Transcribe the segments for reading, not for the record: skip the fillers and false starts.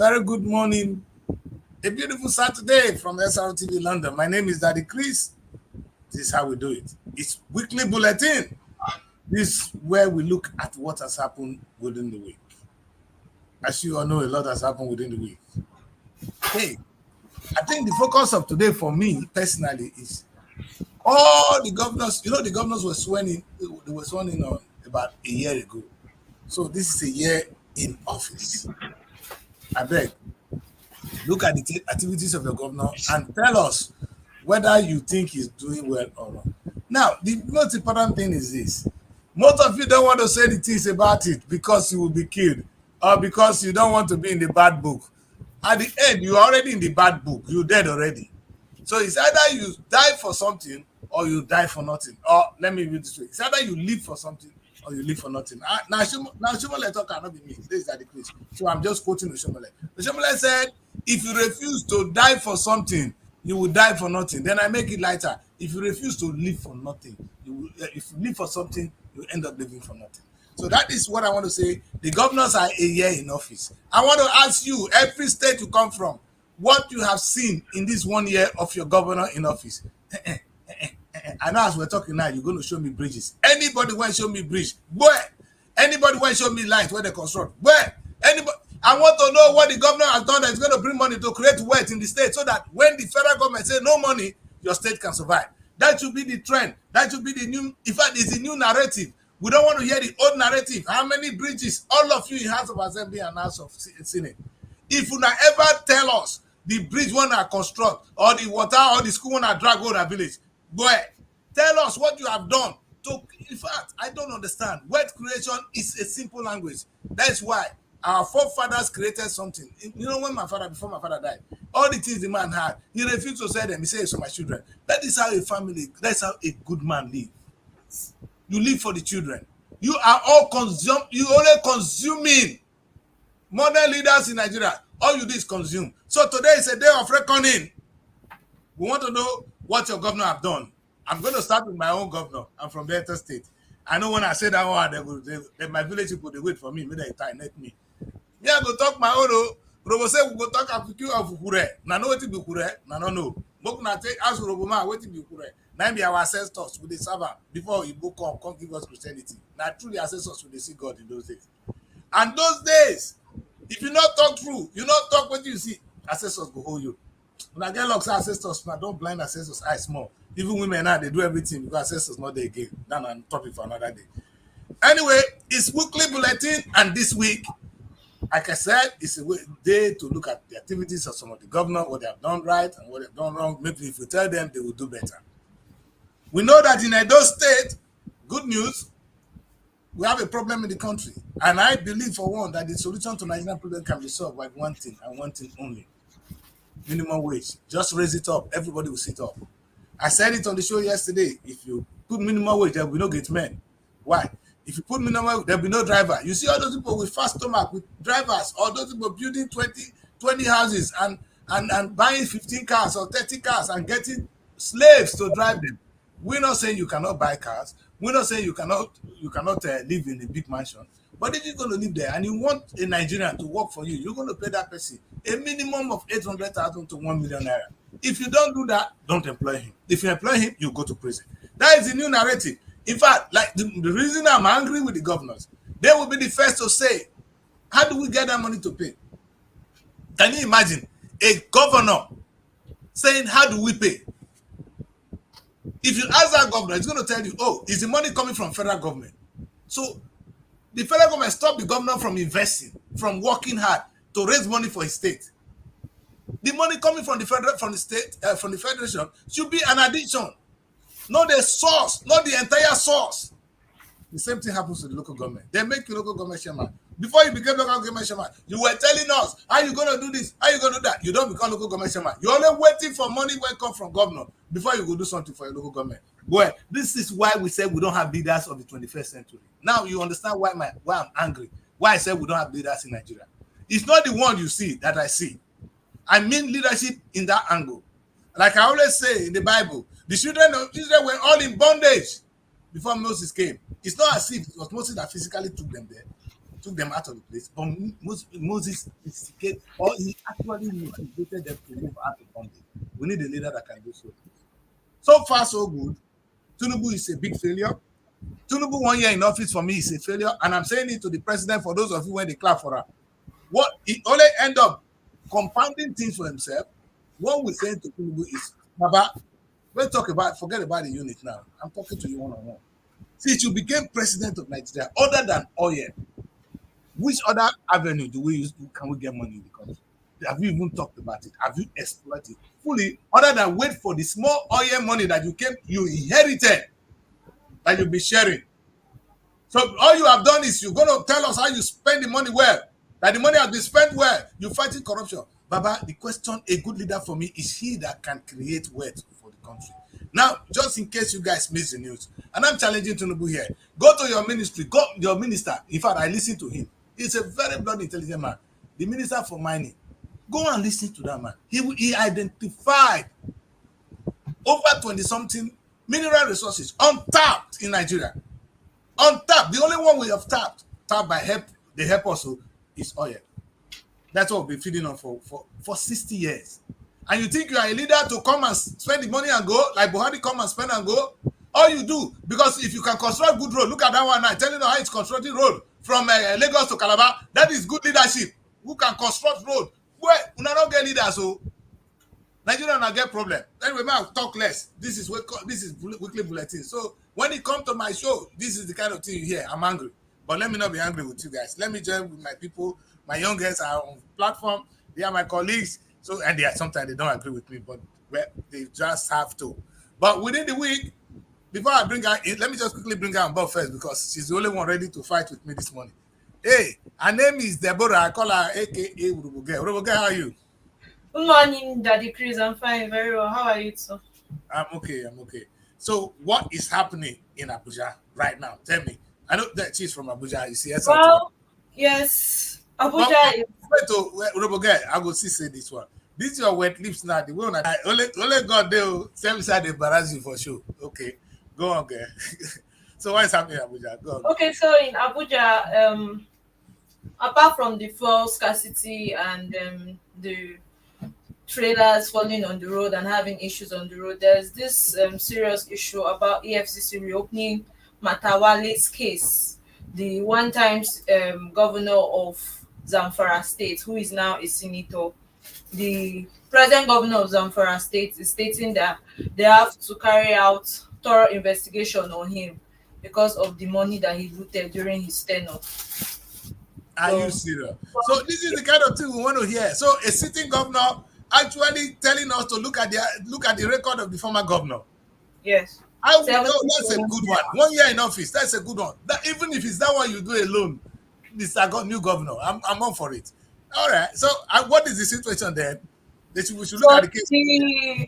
Very good morning. A beautiful Saturday from SRTV London. My name is Daddy Chris. This is how we do it. It's weekly bulletin. This is where we look at what has happened within the week. As you all know, a lot has happened within the week. Hey, I think the focus of today for me personally is all the governors. The governors were sworn in. They were sworn in on about a year ago. So this is a year in office. I beg, look at the activities of your governor and tell us whether you think he's doing well or not. Now, the most important thing is this. Most of you don't want to say the things about it because you will be killed or because you don't want to be in the bad book. At the end, you are already in the bad book. You're dead already. So it's either you die for something or you die for nothing. Or let me read this way. It's either you live for something or you live for nothing. Now Shomole talk cannot be me. This is the case. So I'm just quoting Shomole. Shomole said, if you refuse to die for something, you will die for nothing. Then I make it lighter. If you refuse to live for nothing, if you live for something, you end up living for nothing. So that is what I want to say. The governors are a year in office. I want to ask you, every state you come from, what you have seen in this 1 year of your governor in office. I know as we're talking now, you're going to show me bridges. Anybody want to show me bridge? Where? Anybody want to show me light where they construct? Where? Anybody? I want to know what the governor has done that is going to bring money to create wealth in the state so that when the federal government say no money, your state can survive. That should be the trend. That should be the new, in fact, it's the new narrative. We don't want to hear the old narrative. How many bridges? All of you in House of Assembly and House of Senate. If you not ever tell us the bridge one are construct or the water or the school one are drag over the village, boy, tell us what you have done. In fact, I don't understand. Wealth creation is a simple language. That's why our forefathers created something. You know, when before my father died, all the things the man had, he refused to sell them. He said, it's for my children. That is how a family, that's how a good man lives. You live for the children. You are all you only consuming. Modern leaders in Nigeria, all you do is consume. So today is a day of reckoning. We want to know what your governor have done. I'm going to start with my own governor. I'm from Delta State. I know when I say that word, my village people, they wait for me. Maybe they tie net me. Yeah, I go talk my own. Robo say we go talk of Kure. Na know what be Kure. Na no. Boku na take ask Robo man what be Kure. Now be our ancestors with the servant before he book come give us Christianity. Now truly ancestors will see God in those days. And those days, if you not talk true, you not talk what you see, ancestors go hold you. When I get locks ancestors, now don't blind ancestors eyes small. Even women now they do everything because ancestors not there again. That's a topic for another day. Anyway, it's weekly bulletin, and this week, like I said, it's a day to look at the activities of some of the governors, what they have done right and what they have done wrong. Maybe if you tell them, they will do better. We know that in Edo State, good news, we have a problem in the country. And I believe, for one, that the solution to Nigerian problem can be solved by one thing and one thing only. Minimum wage. Just raise it up. Everybody will sit up. I said it on the show yesterday. If you put minimum wage, there will be no gate men. Why? If you put minimum wage, there will be no driver. You see all those people with fast stomach, with drivers, or those people building 20 houses and buying 15 cars or 30 cars and getting slaves to drive them. We're not saying you cannot buy cars. We're not saying you cannot live in a big mansion. But if you're going to live there and you want a Nigerian to work for you, you're going to pay that person a minimum of 800,000 to 1 million naira. If you don't do that, don't employ him. If you employ him, you go to prison. That is the new narrative. In fact, like the reason I'm angry with the governors, they will be the first to say, how do we get that money to pay? Can you imagine a governor saying, how do we pay? If you ask that governor, it's going to tell you, oh, is the money coming from federal government? So the federal government stopped the governor from investing, from working hard to raise money for his state. The money coming from the federation should be an addition, not the source, not the entire source. The same thing happens to the local government. They make you local government chairman. Before you became local government chairman, you were telling us how you going to do this, how you going to do that. You don't become local government chairman. You're only waiting for money when it comes from governor before you go do something for your local government. Boy, this is why we said we don't have leaders of the 21st century. Now you understand why I'm angry. Why I said we don't have leaders in Nigeria. It's not the one you see that I see. I mean leadership in that angle. Like I always say in the Bible, the children of Israel were all in bondage before Moses came. It's not as if it was Moses that physically took them there. took them out of the place. But Moses instigated, or he actually motivated them to move out of bondage. We need a leader that can do so. So far, so good. Tinubu is a big failure. Tinubu 1 year in office for me is a failure, and I'm saying it to the president for those of you when they clap for her. What he only end up compounding things for himself. What we're saying to Tinubu is, Baba, let's talk about, forget about the unit now. I'm talking to you one-on-one. Since you became president of Nigeria, other than oil, which other avenue do we use? Can we get money in the country? Have you even talked about it? Have you exploited it fully, other than wait for the small oil money that you inherited, that you'll be sharing? So all you have done is you're going to tell us how you spend the money well, that the money has been spent well. You're fighting corruption. Baba, the question, a good leader for me is he that can create wealth for the country. Now, just in case you guys miss the news, and I'm challenging Tinubu here, go to your ministry, go your minister. In fact, I listen to him. He's a very blood intelligent man. The minister for mining. Go and listen to that man. He identified over 20-something mineral resources untapped in Nigeria. Untapped. The only one we have tapped by the help also is oil. That's what we've been feeding on for 60 years. And you think you are a leader to come and spend the money and go, like Buhari come and spend and go? All you do, because if you can construct good road, look at that one now, telling you how it's constructing road from Lagos to Calabar. That is good leadership. Who can construct road? Well, we don't get leaders, so Nigeria not get problem. Anyway, man, talk less. This is weekly bulletin. So when it comes to my show, this is the kind of thing you hear. I'm angry, but let me not be angry with you guys. Let me join with my people. My young guys are on platform. They are my colleagues. So, and they are sometimes they don't agree with me, but they just have to. But within the week, before I bring her in, let me just quickly bring her on board first, because she's the only one ready to fight with me this morning. Hey, her name is Deborah. I call her AKA Urubuge. Urubuge, how are you? Good morning, Daddy Chris. I'm fine, very well. How are you, sir? I'm okay. So, what is happening in Abuja right now? Tell me. I know that she's from Abuja. You see, SRTV. Well, yes, Abuja is. Wait to Urubuge. I go see say this one. This is your wet lips now. The one that only God do. Tell me they embarrass you for sure. Okay, go on, girl. So what is happening in Abuja? Go on. Okay, so in Abuja, apart from the fuel scarcity and the trailers falling on the road and having issues on the road, there's this serious issue about EFCC reopening Matawale's case, the one-time governor of Zamfara State, who is now a senator. The present governor of Zamfara State is stating that they have to carry out thorough investigation on him because of the money that he looted during his tenure. Are you serious? So this is the kind of thing we want to hear. So a sitting governor actually telling us to look at the record of the former governor. Yes. That's a good one. 1 year in office, that's a good one. That, even if it's that one you do alone, this new governor, I'm on for it. All right. So what is the situation then? We should look at the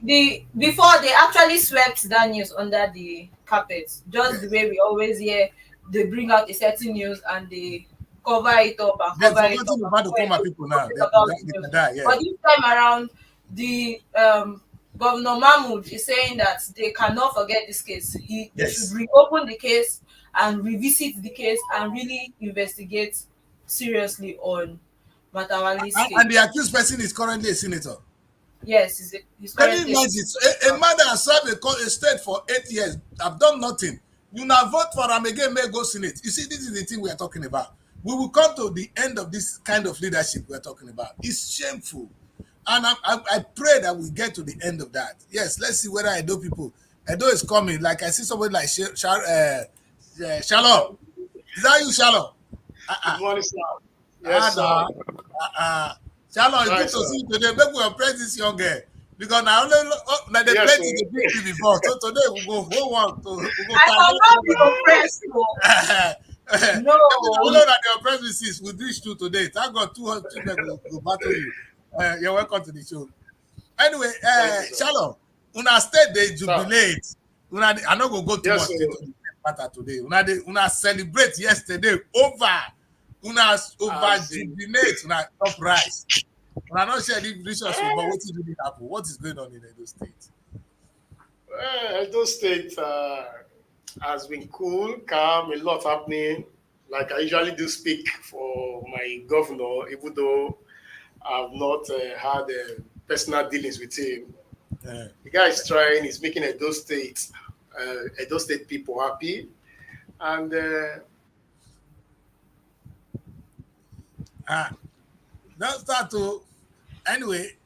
case. Before they actually swept that news under the carpet, just the way we always hear, they bring out a certain news and they cover it up and cover it up. About the former people now. They can die, yeah. But this time around, the Governor Mahmoud is saying that they cannot forget this case. He should reopen the case and revisit the case and really investigate seriously on Matawale's case. And the accused person is currently a senator. Yes, he's currently. Can you imagine? A man that has served a state for 8 years, have done nothing. You now vote for him again, may go Senate. You see, this is the thing we are talking about. We will come to the end of this kind of leadership we are talking about. It's shameful. And I pray that we get to the end of that. Yes, let's see whether Edo people. Edo is coming. Like I see somebody like Shalom. Is that you, Shalom? Good morning, sir. Yes, sir. Shalom, it's good to see you today. Maybe we'll praise this young girl. Because now they played the big before. So today we go one. I cannot be oppressed. No. We know that the oppressed is we reach to today. Thank God 200 people will battle you. You're welcome to the show. Anyway, Shalom, Una state they jubilate. I'm not gonna go too much into the matter today. Una celebrate yesterday over. Una jubilate. Una top rise. Una not share the visions, but what is really happening? What is going on in Edo State? Edo State has been cool, calm, a lot happening. like I usually do speak for my governor, even though I've not had personal dealings with him. The guy is trying, he's making Edo State people happy. And don't start to, anyway,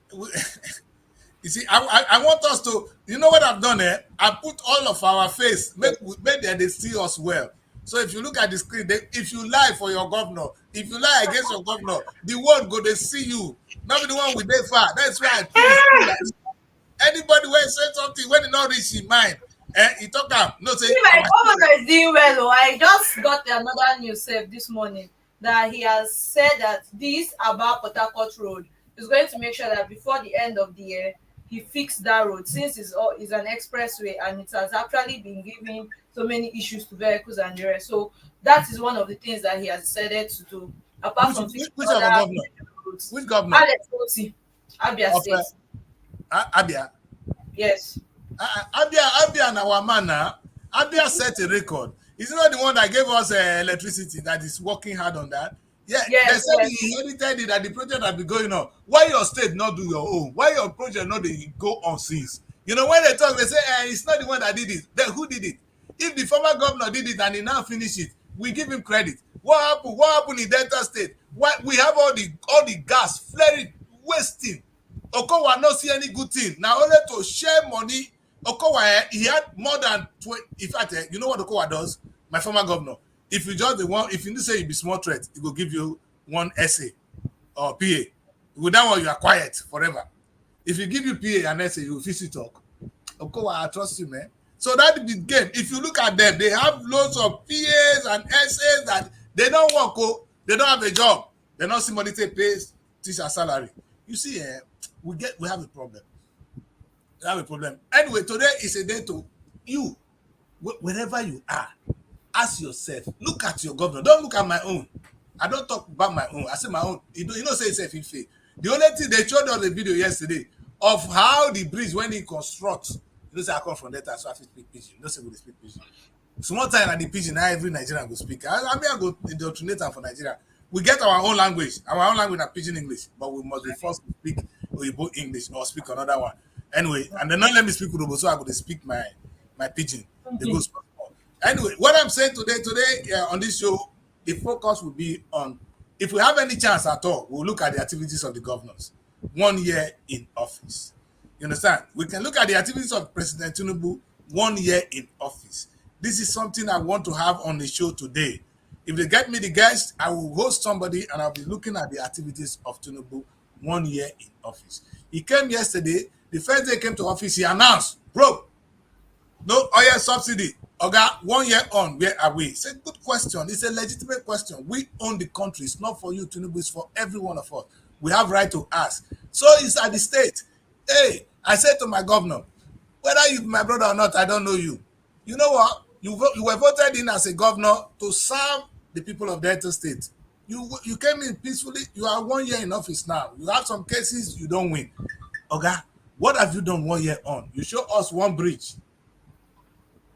you see, I want us to, you know what I've done here? I put all of our face, make them they see us well. So if you look at the screen, if you lie for your governor, if you lie against your governor, the world go they see you. Not the one with their far. That's why I put it. Anybody when say something when they not reach in mind, he talk about no say. My governor is doing well. Oh, I just got another news this morning that he has said that this about Port Harcourt Road is going to make sure that before the end of the year he fixed that road, since it's an expressway and it has actually been giving so many issues to vehicles and the rest. So that is one of the things that he has decided to do. Apart from which governor? Roads. Which governor? Alex Oti, Abia State. Abia. Yes. Abia and our man now. Abia set a record. Is it not the one that gave us electricity that is working hard on that? Yeah, yes, they said he inherited it that the project had been going on. Why your state not do your own? Why your project not go on since? You know, when they talk, they say, it's not the one that did it. Then who did it? If the former governor did it and he now finished it, we give him credit. What happened? What happened in Delta State? Why we have all the gas flaring, wasting? Okowa not see any good thing. Now only to share money. Okowa, he had more than 20. In fact, you know what Okowa does? My former governor. If you just the one, if you say you be small threat, he will give you one essay or PA. With that one, you are quiet forever. If you give you PA and essay, you will fix it talk. Okowa, I trust you, man. So that is the game. If you look at them, they have loads of PAs and essays that they don't work. They don't have a job. They don't see money to pay teacher salary. You see, we have a problem. We have a problem. Anyway, today is a day to you, wherever you are, ask yourself, look at your governor. Don't look at my own. I don't talk about my own. I say my own. You know, say it's a faith. The only thing they showed us the video yesterday of how the bridge when he constructs. You know, say I come from Delta, so I speak pidgin. You know, say we speak pidgin. Small time at the pidgin, now every Nigerian go speak. I go indoctrinate for Nigeria. We get our own language. Our own language is pidgin English, but we must be forced to speak Oyibo English or speak another one. Anyway, and then not let me speak Urobo, so I go to speak my pidgin. They go speak. Anyway, what I'm saying today on this show, the focus will be on, if we have any chance at all, we'll look at the activities of the governors 1 year in office. You understand? We can look at the activities of President Tinubu 1 year in office. This is something I want to have on the show today. If they get me the guest, I will host somebody and I'll be looking at the activities of Tinubu 1 year in office. He came yesterday. The first day he came to office, he announced, bro, no oil subsidy. Oga, 1 year on, where are we? It's a good question. It's a legitimate question. We own the country. It's not for you, Tinubu. It's for every one of us. We have right to ask. So it's at the state. Hey, I said to my governor, whether you my brother or not, I don't know you. You know what? You were voted in as a governor to serve the people of Delta State. You came in peacefully. You are 1 year in office now. You have some cases you don't win. Oga, what have you done 1 year on? You show us one bridge.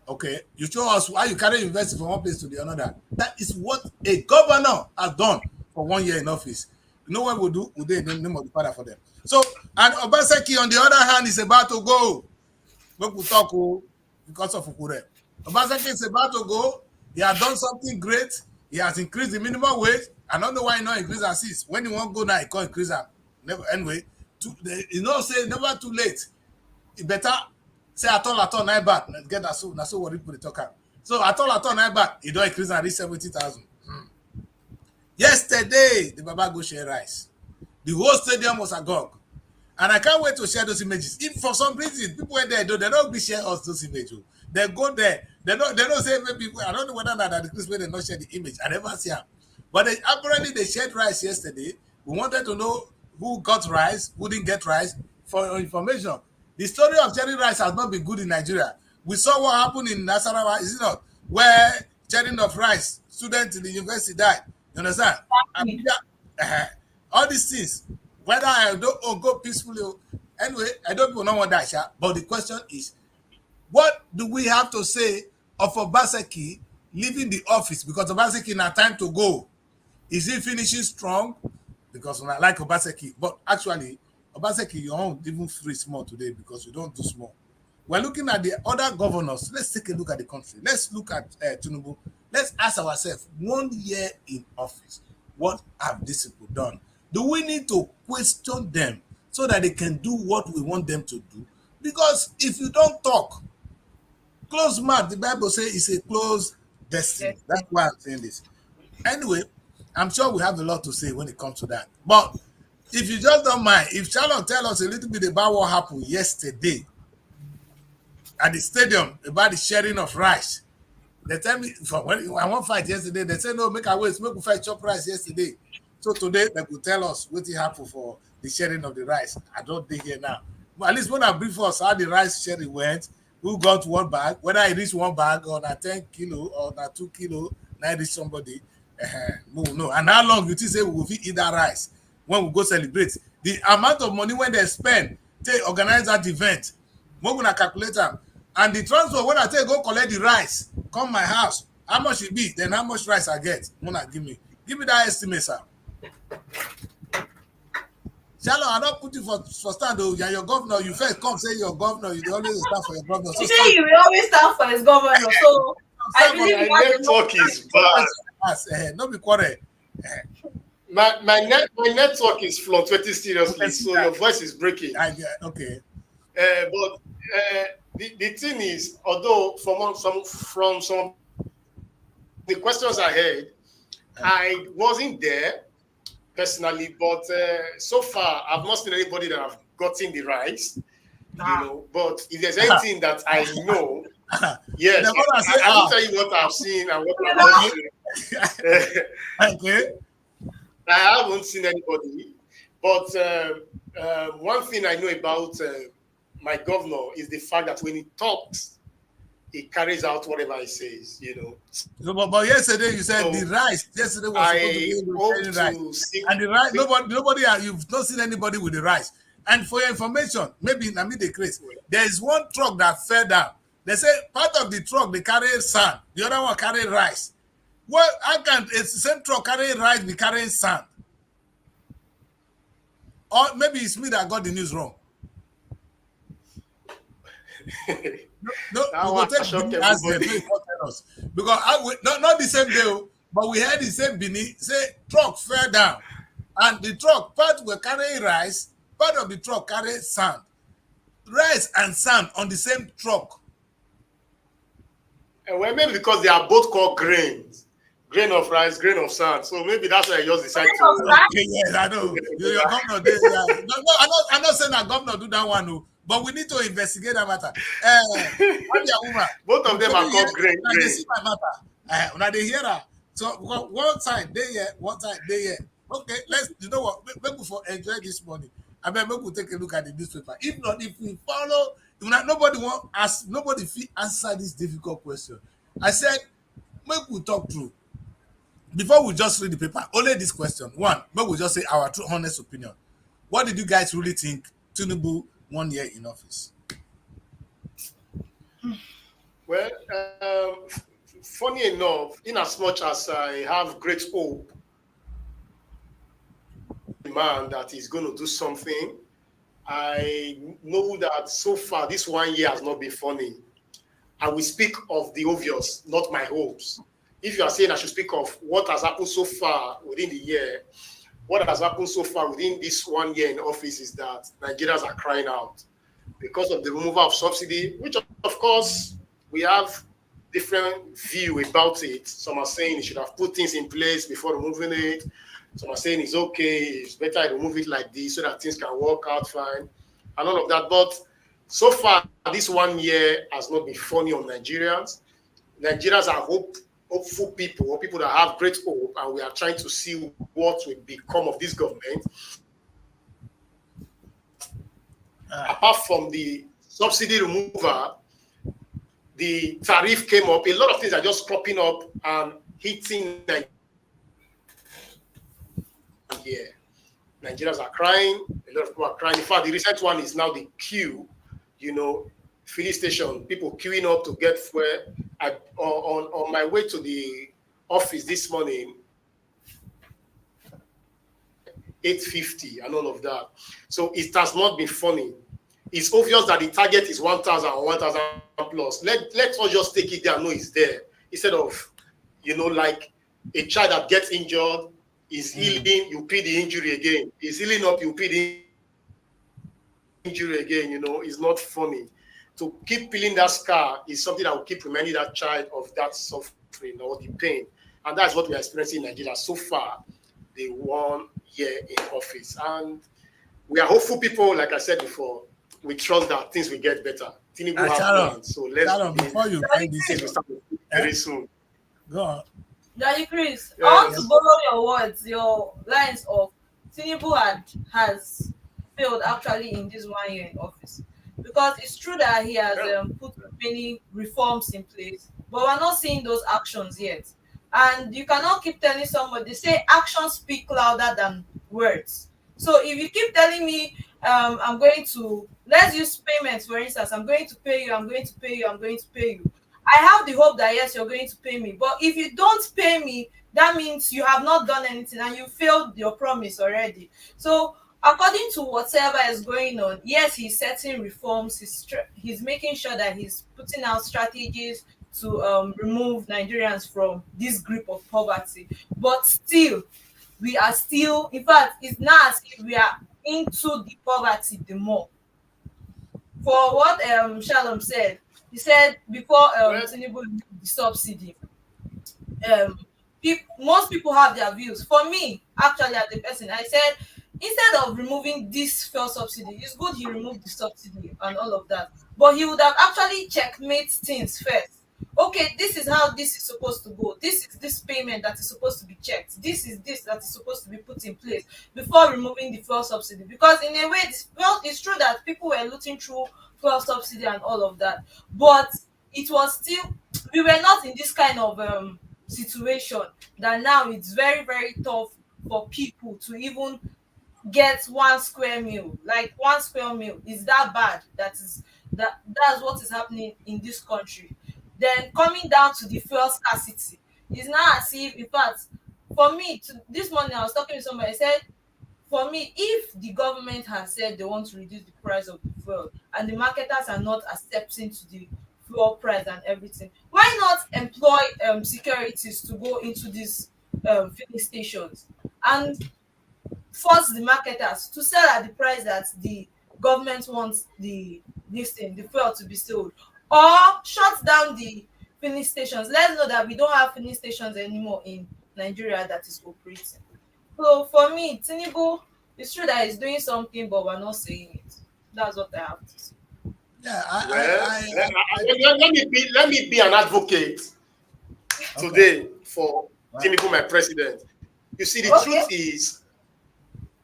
Okay, you show us why you carry university from one place to the another. That is what a governor has done for 1 year in office. You know what we'll do? We'll do the name of the father for them. So, and Obaseki, on the other hand, is about to go. We'll talk because of Ukure. Obaseki is about to go. He has done something great. He has increased the minimum wage. I don't know why he not increase assist. When he won't go now, he can't increase them. Never, anyway, you know, say never too late. It better say at all nine baht. Get that so what people talk about. So at all nine baht, he don't increase and reach 70,000. Yesterday, the Baba go share rice. The whole stadium was agog. And I can't wait to share those images. If for some reason people were there, they don't be share us those images. They go there. They don't say people. I don't know whether that the Christmas they not share the image. I never see them. But apparently they shared rice yesterday. We wanted to know who got rice, who didn't get rice. For information, the story of sharing rice has not been good in Nigeria. We saw what happened in Nasarawa, is it not? Where sharing of rice, students in the university died. You understand? All these things, whether I don't go peacefully. Anyway, I don't know what that. But the question is, what do we have to say of Obaseki leaving the office because Obaseki na time to go. Is he finishing strong? Because I like Obaseki, but actually, Obaseki, your own even free small today because you don't do small. We're looking at the other governors. Let's take a look at the country. Let's look at Tinubu. Let's ask ourselves, 1 year in office, what have these people done? Do we need to question them so that they can do what we want them to do? Because if you don't talk, closed mouth, the Bible says it's a closed destiny. Yes. That's why I'm saying this. Anyway, I'm sure we have a lot to say when it comes to that. But if you just don't mind, if Charlotte tell us a little bit about what happened yesterday at the stadium about the sharing of rice. They tell me when I won't fight yesterday. They say no, make our ways, make we fight chop rice yesterday. So today they will tell us what happened for the sharing of the rice. I don't think here now. But at least when I brief us how the rice sharing went, who got one bag, whether it reached one bag or not 10 kilo or not 2 kilo, now reach somebody. No. And how long you think say we will eat that rice when we go celebrate? The amount of money when they spend, they organize that event. We're gonna calculate them. And the transfer, when I tell you go collect the rice, come my house, how much it be, then how much rice I get. Wanna give me that estimate, sir. Shalom, I don't put you for stand though. You're your governor. You first come say your governor. You always stand for your governor. So He say you will always stand for his governor. So I believe My he has network is bad. Don't be quarrel. My network is fluctuating seriously, so your voice is breaking. Okay. But the thing is, although from some the questions I heard, I wasn't there personally, but so far I've not seen anybody that have gotten the rice. You know, but if there's anything that I know, yes, I will tell you what I've seen and what I've not seen. Okay. I haven't seen anybody, but one thing I know about my governor is the fact that when he talks, he carries out whatever he says, you know. So, but yesterday you said the rice. Yesterday was supposed to be rice. And the rice, nobody, you've not seen anybody with the rice. And for your information, maybe in the craze, there is one truck that fell down. They say part of the truck they carry sand, the other one carry rice. Well, I can't. It's the same truck carrying rice, be carrying sand. Or maybe it's me that got the news wrong. No, we go take Bini as the tell us because not the same day, but we had the same Bini say truck fell down, and the truck part were carrying rice, part of the truck carrying sand, rice and sand on the same truck. Well, maybe because they are both called grains. Grain of rice, grain of sand. So maybe that's why I just decided to. Yes, I know. Your governor did. No, I'm not saying that governor do that one, no. But we need to investigate that matter. Both of them are called grain. They see my matter. Now they hear that. So one side they hear, one side they hear. Okay, you know what? Maybe for enjoy this morning. I mean, maybe we'll take a look at the newspaper. If not, if we follow, nobody won't ask. Nobody answer this difficult question. I said, maybe we'll talk through. Before we just read the paper, only this question. One, maybe we'll just say our true honest opinion. What did you guys really think Tinubu 1 year in office? Well, funny enough, in as much as I have great hope, man, that is going to do something, I know that so far this 1 year has not been funny. I will speak of the obvious, not my hopes. If you are saying I should speak of what has happened so far within the year, what has happened so far within this 1 year in office is that Nigerians are crying out because of the removal of subsidy, which of course we have different view about it. Some are saying he should have put things in place before removing it. Some are saying it's okay, it's better to remove it like this so that things can work out fine and all of that. But so far, this 1 year has not been funny on Nigerians. Nigerians are hopeful people, or people that have great hope, and we are trying to see what will become of this government. Apart from the subsidy removal, the tariff came up. A lot of things are just cropping up and hitting Nigeria. Nigerians are crying. A lot of people are crying. In fact, the recent one is now the queue. You know, filling station, people queuing up to get fuel. On my way to the office this morning, 850 and all of that. So it has not been funny. It's obvious that the target is 1,000 or 1,000 plus. Let's all just take it there and know it's there. Instead of, like a child that gets injured, is healing, you pay the injury again. Is healing up, you pay the injury again. It's not funny. To keep peeling that scar is something that will keep reminding that child of that suffering or the pain. And that's what we are experiencing in Nigeria so far, the 1 year in office. And we are hopeful people, like I said before, we trust that things will get better. Tinubu has plans. So let's before you end this, will start very soon. Go on. Daddy Chris, I want to borrow your words, your lines of Tinubu has failed actually in this 1 year in office. Because it's true that he has put many reforms in place, but we're not seeing those actions yet. And you cannot keep telling somebody, they say actions speak louder than words. So if you keep telling me, I'm going to, let's use payments for instance, I'm going to pay you, I'm going to pay you, I'm going to pay you. I have the hope that yes, you're going to pay me. But if you don't pay me, that means you have not done anything and you failed your promise already. So according to whatever is going on, yes, he's setting reforms. He's making sure that he's putting out strategies to remove Nigerians from this grip of poverty. But still, we are still, in fact, it's not as if we are into the poverty the more. For what Shalom said, he said before Tinubu removed the subsidy, most people have their views. For me, actually, as a person, I said, instead of removing this fuel subsidy, it's good he removed the subsidy and all of that. But he would have actually checkmate things first. Okay, this is how this is supposed to go. This is this payment that is supposed to be checked. This is this that is supposed to be put in place before removing the fuel subsidy. Because in a way, it's true that people were looting through fuel subsidy and all of that. But it was still, we were not in this kind of situation that now it's very, very tough for people to even get 1 square meal. Like 1 square meal is that bad. That's what is happening in this country. Then coming down to the fuel scarcity, it's not as if, in fact, for me, this morning I was talking to somebody, I said, for me, if the government has said they want to reduce the price of the fuel and the marketers are not accepting to the fuel price and everything, why not employ securities to go into these filling stations and force the marketers to sell at the price that the government wants the fuel to be sold, or shut down the filling stations. Let's know that we don't have filling stations anymore in Nigeria that is operating. So for me, Tinubu, it's true that he's doing something, but we're not saying it. That's what I have to say. Yeah, let me be an advocate today for Tinubu, my president. You see, the truth is,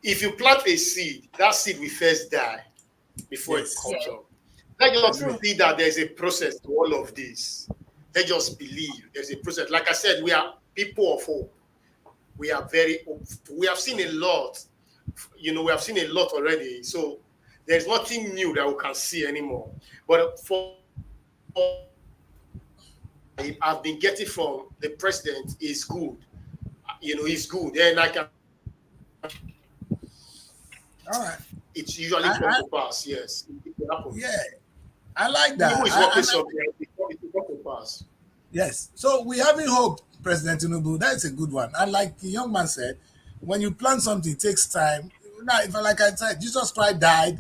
if you plant a seed, that seed will first die before it comes up. Let's just see that there's a process to all of this. Let's just believe there's a process. Like I said, we are people of hope. We are very hopeful. We have seen a lot. We have seen a lot already. So there's nothing new that we can see anymore. But I've been getting from the president is good. He's good. And I can. all right. It's usually comes to pass. Yes. Yeah, I like that. Yes. So we having hope, President Tinubu. That's a good one. And like the young man said, when you plant something, it takes time. Now, like I said, Jesus Christ died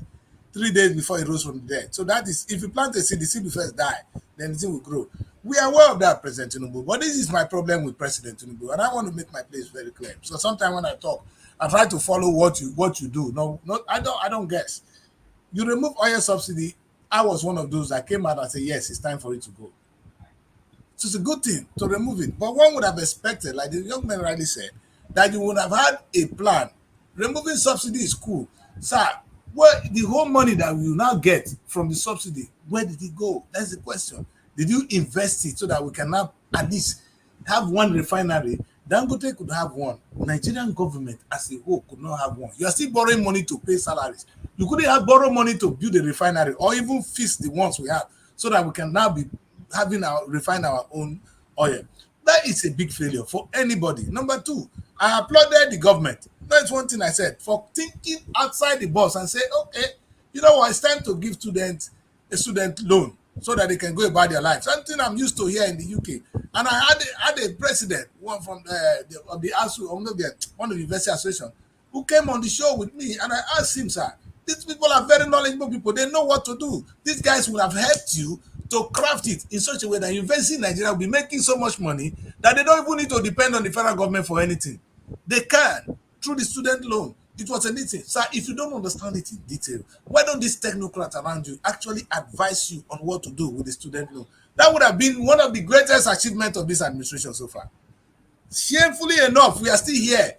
3 days before he rose from the dead. So that is, if you plant a seed, the seed will first die, then the seed will grow. We are aware of that, President Tinubu. But this is my problem with President Tinubu, and I want to make my place very clear. So sometimes when I talk, I try to follow what you do. No, I don't guess. You remove oil subsidy. I was one of those that came out and said, yes, it's time for it to go. So it's a good thing to remove it. But one would have expected, like the young man rightly said, that you would have had a plan. Removing subsidy is cool. Sir, well, the whole money that we will now get from the subsidy, where did it go? That's the question. Did you invest it so that we can now at least have one refinery Dangote could have one. Nigerian government as a whole could not have one. You are still borrowing money to pay salaries. You couldn't have borrowed money to build a refinery or even fix the ones we have so that we can now be having refine our own oil. That is a big failure for anybody. Number two, I applauded the government. That's one thing I said, for thinking outside the box and say, okay, you know what, it's time to give students a student loan so that they can go about their life. Something I'm used to here in the UK. And I had a president, one from the ASU, one of the university association, who came on the show with me, and I asked him, sir, these people are very knowledgeable people. They know what to do. These guys will have helped you to craft it in such a way that university in Nigeria will be making so much money that they don't even need to depend on the federal government for anything. They can through the student loan. It was a meeting. Sir, if you don't understand it in detail, why don't these technocrats around you actually advise you on what to do with the student loan? That would have been one of the greatest achievements of this administration so far. Shamefully enough, we are still here.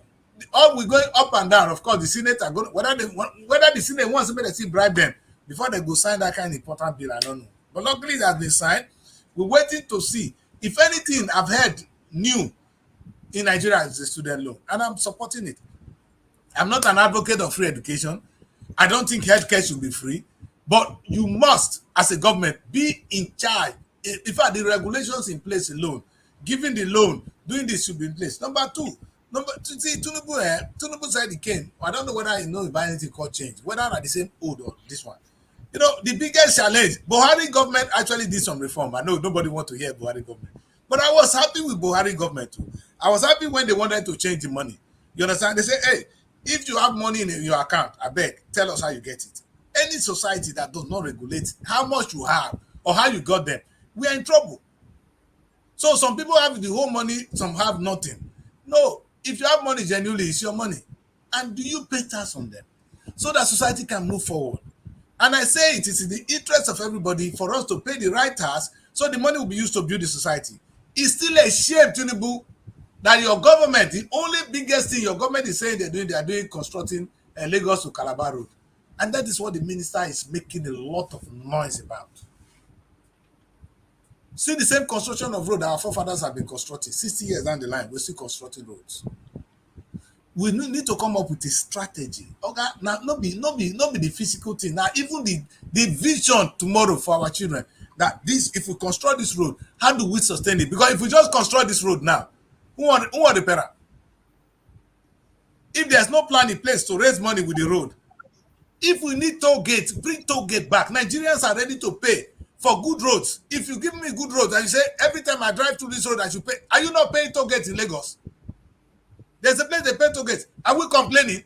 All we're going up and down. Of course, the Senate are going, whether the Senate wants to still bribe them before they go sign that kind of important bill, I don't know. But luckily it has been signed. We're waiting to see. If anything I've heard new in Nigeria is the student loan, and I'm supporting it. I'm not an advocate of free education. I don't think healthcare should be free, but you must, as a government, be in charge. In fact, the regulations in place alone, giving the loan, doing this should be in place. Number two, see, Tinubu said he came. I don't know whether he knows about anything called change, whether are the same old or this one. You know, the biggest challenge, Buhari government actually did some reform. I know nobody wants to hear Buhari government, but I was happy with Buhari government too. I was happy when they wanted to change the money. You understand? They say, hey, if you have money in your account, I beg, tell us how you get it. Any society that does not regulate how much you have or how you got them, we are in trouble. So some people have the whole money, some have nothing. No, if you have money genuinely, it's your money. And do you pay tax on them so that society can move forward? And I say it is in the interest of everybody for us to pay the right tax so the money will be used to build the society. It's still a shame, Tinubu, that your government, the only biggest thing your government is saying they are doing constructing Lagos to Calabar Road. And that is what the minister is making a lot of noise about. See the same construction of road our forefathers have been constructing. 60 years down the line, we're still constructing roads. We need to come up with a strategy. Okay, now not be the physical thing. Now, even the vision tomorrow for our children, that this, if we construct this road, how do we sustain it? Because if we just construct this road now, who are the parents? If there's no plan in place to raise money with the road, if we need toll gates, bring toll gate back. Nigerians are ready to pay for good roads. If you give me good roads and you say every time I drive through this road I should pay, are you not paying toll gates in Lagos? There's a place they pay toll gates. Are we complaining?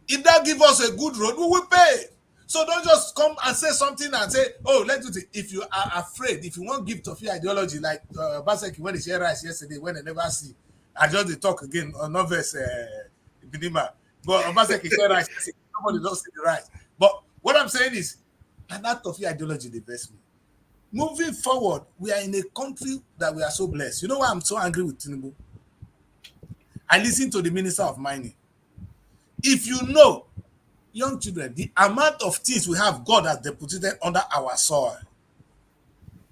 If that give us a good road, we will pay. So don't just come and say something and say, oh, let's do it. If you are afraid, if you want to give Tofi ideology like Baseki when they share rice yesterday, when they never see, I just they talk again on novice Binima. But Baseki share rice, nobody don't see the rice. But what I'm saying is, and that Tofi ideology, they best me. Moving forward, we are in a country that we are so blessed. You know why I'm so angry with Tinubu? I listen to the Minister of Mining. If you know, young children, the amount of things we have God has deposited under our soil,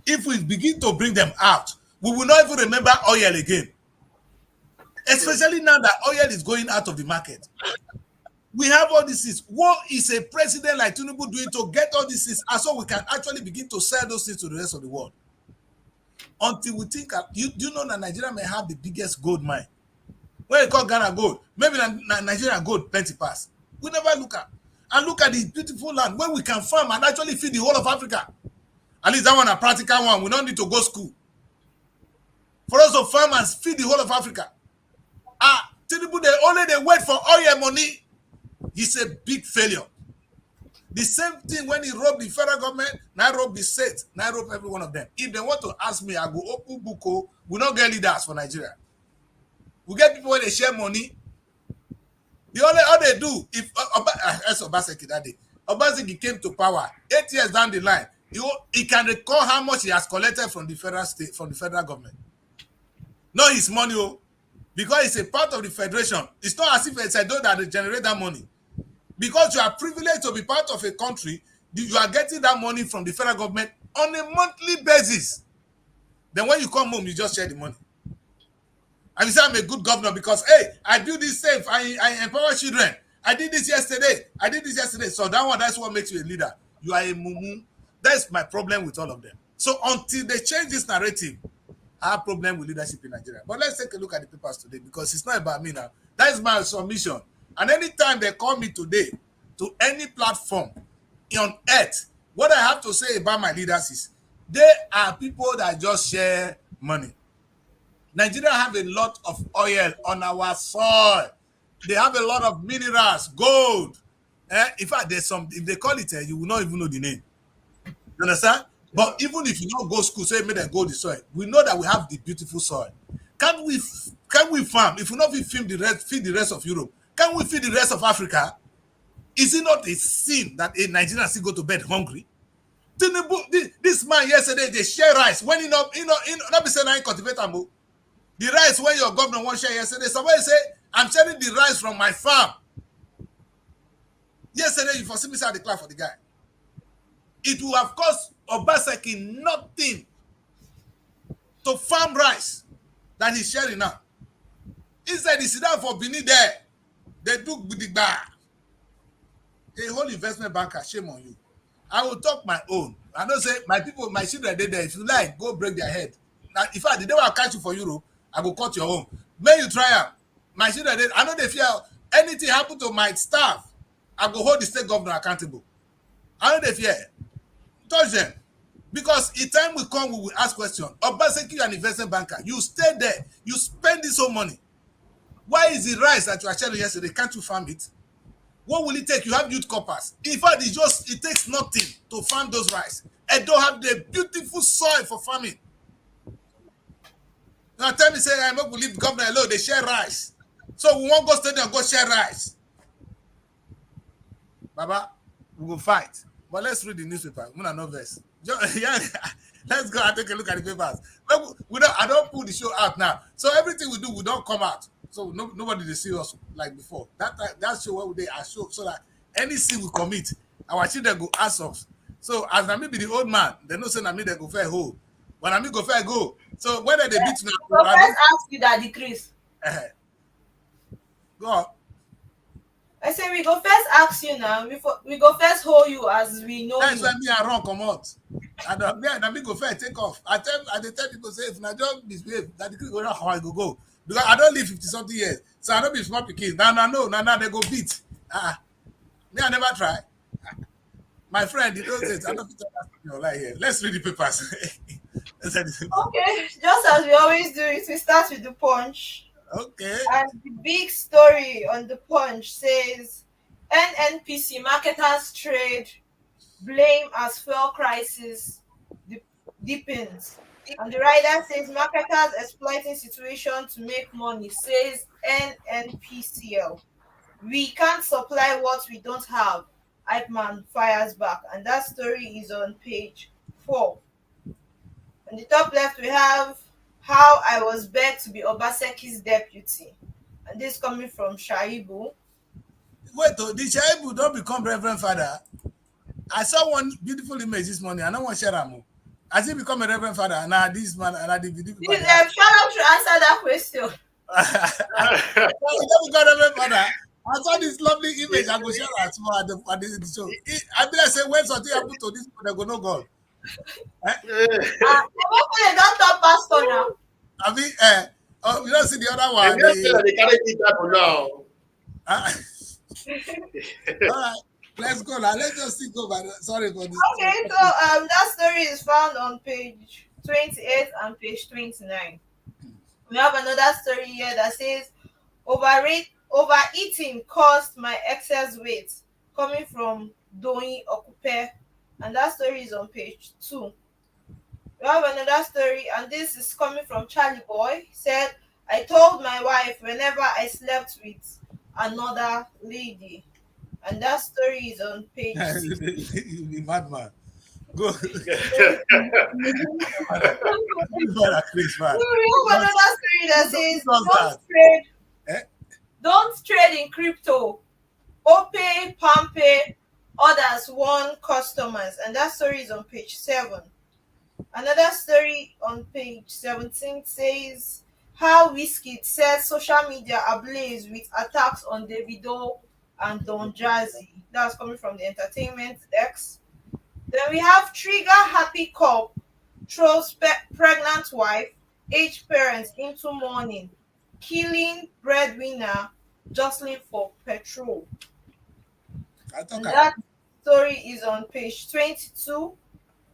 if we begin to bring them out, we will not even remember oil again. Especially now that oil is going out of the market. We have all these things. What is a president like Tinubu doing to get all these things, and so we can actually begin to sell those things to the rest of the world? Until we think, you know that Nigeria may have the biggest gold mine. When you call Ghana gold, maybe Nigeria gold plenty pass. We never look at. And look at the beautiful land where we can farm and actually feed the whole of Africa. At least that one a practical one. We don't need to go school. For us to farm and feed the whole of Africa. Tinubu, they wait for oil money. He's a big failure. The same thing when he robbed the federal government, now robbed the state, now robbed every one of them. If they want to ask me, I go open buko. We don't get leaders for Nigeria. We get people when they share money. All they do, if Obaseki that day, Obaseki came to power 8 years down the line, he can recall how much he has collected from the federal government. Not his money, because it's a part of the federation. It's not as if it's a door that they generate that money. Because you are privileged to be part of a country, you are getting that money from the federal government on a monthly basis. Then when you come home, you just share the money. And you say I'm a good governor because, hey, I do this safe, I empower children. I did this yesterday. So that's what makes you a leader. You are a mumu. That's my problem with all of them. So until they change this narrative, I have problem with leadership in Nigeria. But let's take a look at the papers today because it's not about me now. That is my submission. And anytime they call me today to any platform on earth, what I have to say about my leaders is they are people that just share money. Nigeria have a lot of oil on our soil. They have a lot of minerals, gold. In fact, there's some, if they call it, you will not even know the name. You understand? But even if you don't go school, say made them go the soil, we know that we have the beautiful soil. Can we farm? If we not feed the rest of Europe, can we feed the rest of Africa? Is it not a sin that a Nigerian still go to bed hungry? This man yesterday, they share rice. When not be saying I cultivate ammo. The rice when your governor won't share yesterday, somebody say, I'm sharing the rice from my farm. Yesterday, you foresee me say the clap for the guy. It will have cost Obaseki nothing to farm rice that he's sharing now. Instead, he sit down for Benin there. They do Budigba. A whole investment banker, shame on you. I will talk my own. I don't say my people, my children, they there. If you like, go break their head. Now, in fact, the day I catch you for Europe, I will cut your own. May you try them. My children, I know they fear anything happen to my staff. I go hold the state governor accountable. I know they fear. Touch them. Because in time will come, we will ask questions. Obaseki, you an investment banker. You stay there. You spend this whole money. Why is the rice that you are sharing yesterday? Can't you farm it? What will it take? You have youth corpers. In fact, it takes nothing to farm those rice. And don't have the beautiful soil for farming. Now tell me, say, I'm not going to leave the governor alone. They share rice. So we won't go stay there and go share rice. Baba, we will fight. But let's read the newspaper. We're not nervous. Let's go and take a look at the papers. I don't put the show out now. So everything we do, we don't come out. So nobody will see us like before. That show where they are show so that any sin we commit, our children go ask us. So as Nami be the old man, they know say Nami they go fair hole. When Nami go fair go. So whether they beat now. So first ask you that decrease. Go on. I say we go first ask you now. We go first hold you as we know. That's why me and Ron come out. And me and go fair take off. I tell people say if I don't misbehave, that decrease go how I go. Because I don't live 50-something years. So I don't be small pikin. Now they go beat. Me I never try. My friend, you don't say I don't fit your life here. Let's read the papers. Okay, just as we always do it, we start with the Punch. Okay. And the big story on the Punch says NNPC marketers trade blame as fuel crisis deepens. And the writer says marketers exploiting situation to make money, says NNPCL. We can't supply what we don't have. Hype man fires back. And that story is on page 4. On the top left, we have how I was begged to be Obaseki's deputy. And this is coming from Shaibu. Wait, the Shaibu don't become Reverend Father. I saw one beautiful image this morning. I don't want to share them. Has he become a Reverend Father? Now this man, and the video. Shut up to answer that question. He don't become Reverend Father. I saw this lovely image. I go share it at the show. I be like say when something happen to this people, they go no God. They don't talk pastor now. I mean, you don't see the other one. They carry it up now. All right, let's go now. Let's just think over. Sorry for this. Okay, so that story is found on page 28 and page 29. We have another story here that says overeating caused my excess weight, coming from Doi Okupe, and that story is on page 2. We have another story, and this is coming from Charlie Boy. He said, I told my wife whenever I slept with another lady. And that story is on page 6. You be madman. Go. We have another story that says, don't trade in crypto. Opay, Pampay, others warn customers. And that story is on page 7. Another story on page 17 says, How Wizkid says social media ablaze with attacks on Davido and Don Jazzy. That's coming from the Entertainment X. Then we have Trigger Happy Cop throws pregnant wife, aged parents into mourning, killing breadwinner jostling for petrol. I talk And am. that story is on page 22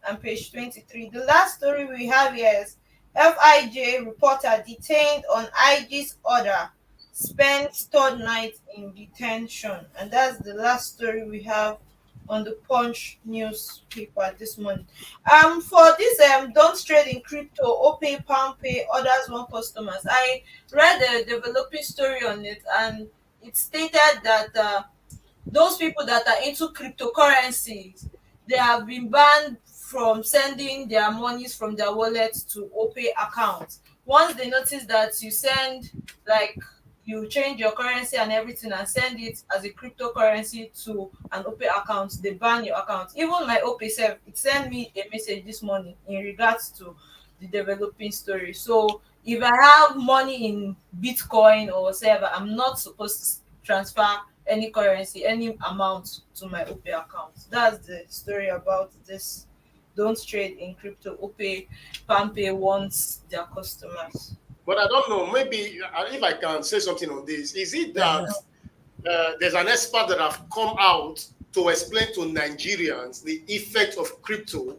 and page 23. The last story we have here is FIJ reporter detained on IG's order spends third night in detention. And that's the last story we have on the Punch newspaper this morning. For this don't trade in crypto, OPay, PalmPay, others want customers. I read a developing story on it, and it stated that those people that are into cryptocurrencies, they have been banned from sending their monies from their wallets to OPay accounts. Once they notice that you send, like, you change your currency and everything and send it as a cryptocurrency to an OPay account, they ban your account. Even my OPay self, it sent me a message this morning in regards to the developing story. So if I have money in Bitcoin or whatever, I'm not supposed to transfer any currency, any amount to my OPay account. That's the story about this. Don't trade in crypto. OPay, PalmPay wants their customers. But I don't know. Maybe if I can say something on this, is it Yeah, that there's an expert that have come out to explain to Nigerians the effect of crypto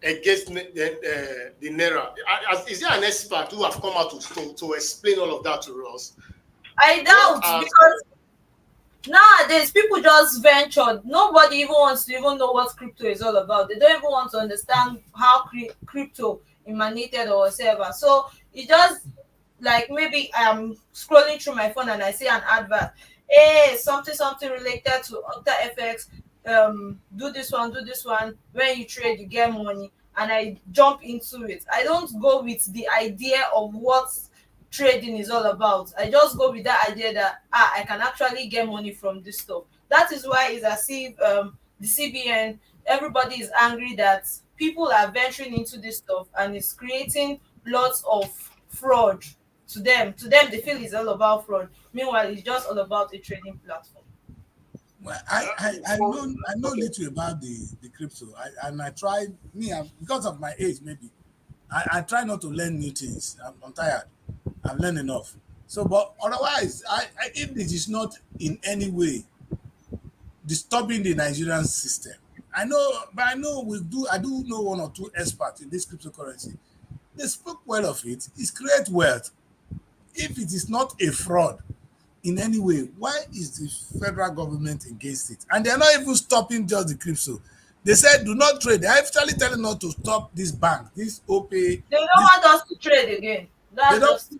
against the naira? Is there an expert who have come out to explain all of that to us? I What doubt, are because nowadays people just ventured. Nobody even wants to even know what crypto is all about. They don't even want to understand how crypto emanated or whatever. So it just, like, maybe I'm scrolling through my phone and I see an advert. Hey, something related to Octa FX. Do this one. When you trade, you get money, and I jump into it. I don't go with the idea of what trading is all about. I just go with that idea that I can actually get money from this stuff. That is why it's as if the CBN, everybody is angry that people are venturing into this stuff and it's creating lots of fraud to them. To them, they feel it's all about fraud. Meanwhile, it's just all about a trading platform. well, for, I know okay? little about the crypto. And I try because of my age maybe. I try not to learn new things. I'm tired. I've learned enough. So, but otherwise, if it is not in any way disturbing the Nigerian system, I know, but I know we do. I do know one or two experts in this cryptocurrency. They spoke well of it. It's create wealth. If it is not a fraud in any way, why is the federal government against it? And they're not even stopping just the crypto. They said do not trade. They're actually telling us to stop this bank, this OPay, They don't this. want us to trade again. They That's don't. just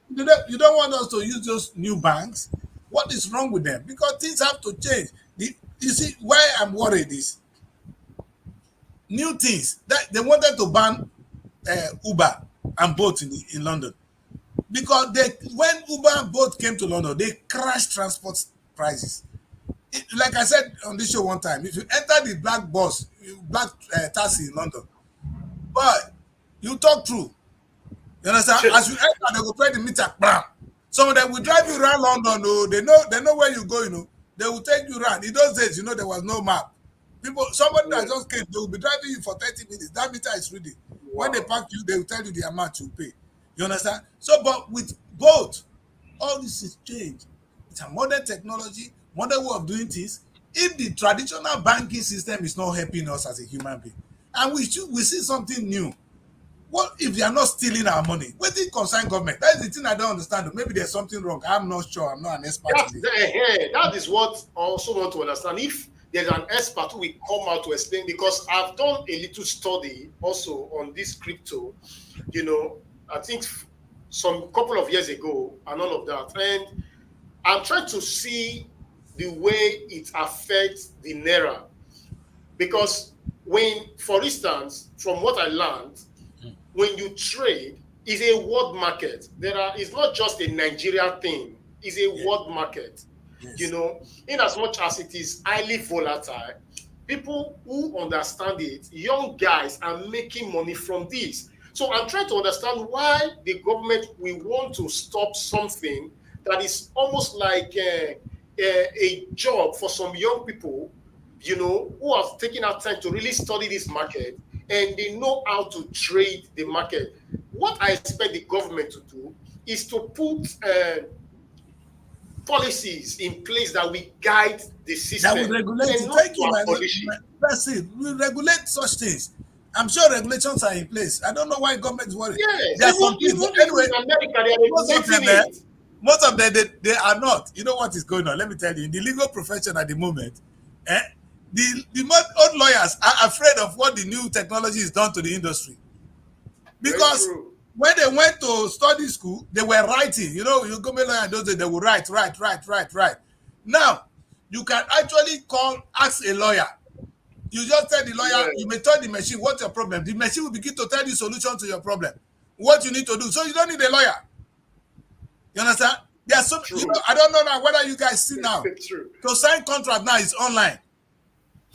You don't want us to use those new banks. What is wrong with them? Because things have to change. You see, why I'm worried is new things that they wanted to ban Uber and Bolt in London, because when Uber and Bolt came to London, they crashed transport prices. Like I said on this show one time, if you enter the black taxi in London, but you talk true. You understand? As you enter, they will play the meter. Bam. Some of them will drive you around London. Oh, they know where you go. They will take you around. In those days, there was no map. Somebody that Yes. just came, they will be driving you for 30 minutes. That meter is reading. When they Wow. park you, they will tell you the amount you pay. You understand? So, but with both, all this is changed. It's a modern technology, modern way of doing things. If the traditional banking system is not helping us as a human being, and we see something new, what if they are not stealing our money? What did concern government? That is the thing I don't understand. Maybe there's something wrong. I'm not sure. I'm not an expert in this. That is what I also want to understand. If there's an expert who will come out to explain, because I've done a little study also on this crypto, I think some couple of years ago and all of that. And I'm trying to see the way it affects the Naira. Because for instance, from what I learned, when you trade, is a world market. It's not just a Nigeria thing, it's a Yeah. world market. Yes. In as much as it is highly volatile, people who understand it, young guys are making money from this. So I'm trying to understand why the government will want to stop something that is almost like a job for some young people, who have taken out time to really study this market and they know how to trade the market. What I expect the government to do is to put policies in place that will guide the system. That will regulate and it. not Thank to you, abolish it. that's it. We regulate such things. I'm sure regulations are in place. I don't know why government is worried. Yes, There are some things, even but anyway, in America, they are most of them, regulating it. most of them, they are not. You know what is going on? Let me tell you. In the legal profession at the moment, the old lawyers are afraid of what the new technology has done to the industry. Because when they went to study school, they were writing. You go to lawyer those days, they would write. Now, you can actually ask a lawyer. You just tell the lawyer, you may tell the machine, what's your problem? The machine will begin to tell you solution to your problem. What you need to do. So you don't need a lawyer. You understand? There's so I don't know now whether you guys see now. To sign contract now is online.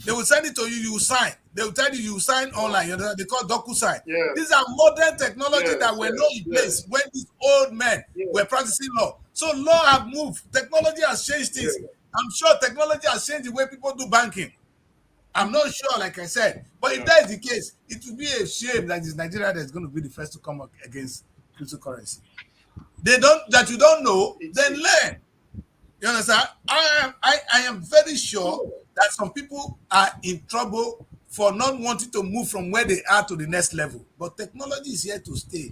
They will send it to you, you sign. They will tell you sign online. They call DocuSign. These are modern technology that were not in place when these old men were practicing law. So law have moved. Technology has changed things. I'm sure technology has changed the way people do banking. I'm not sure, like I said. But if that is the case, it would be a shame that it's Nigeria that is going to be the first to come up against cryptocurrency. That you don't know, then learn. You understand? I am very sure that some people are in trouble for not wanting to move from where they are to the next level. But technology is here to stay.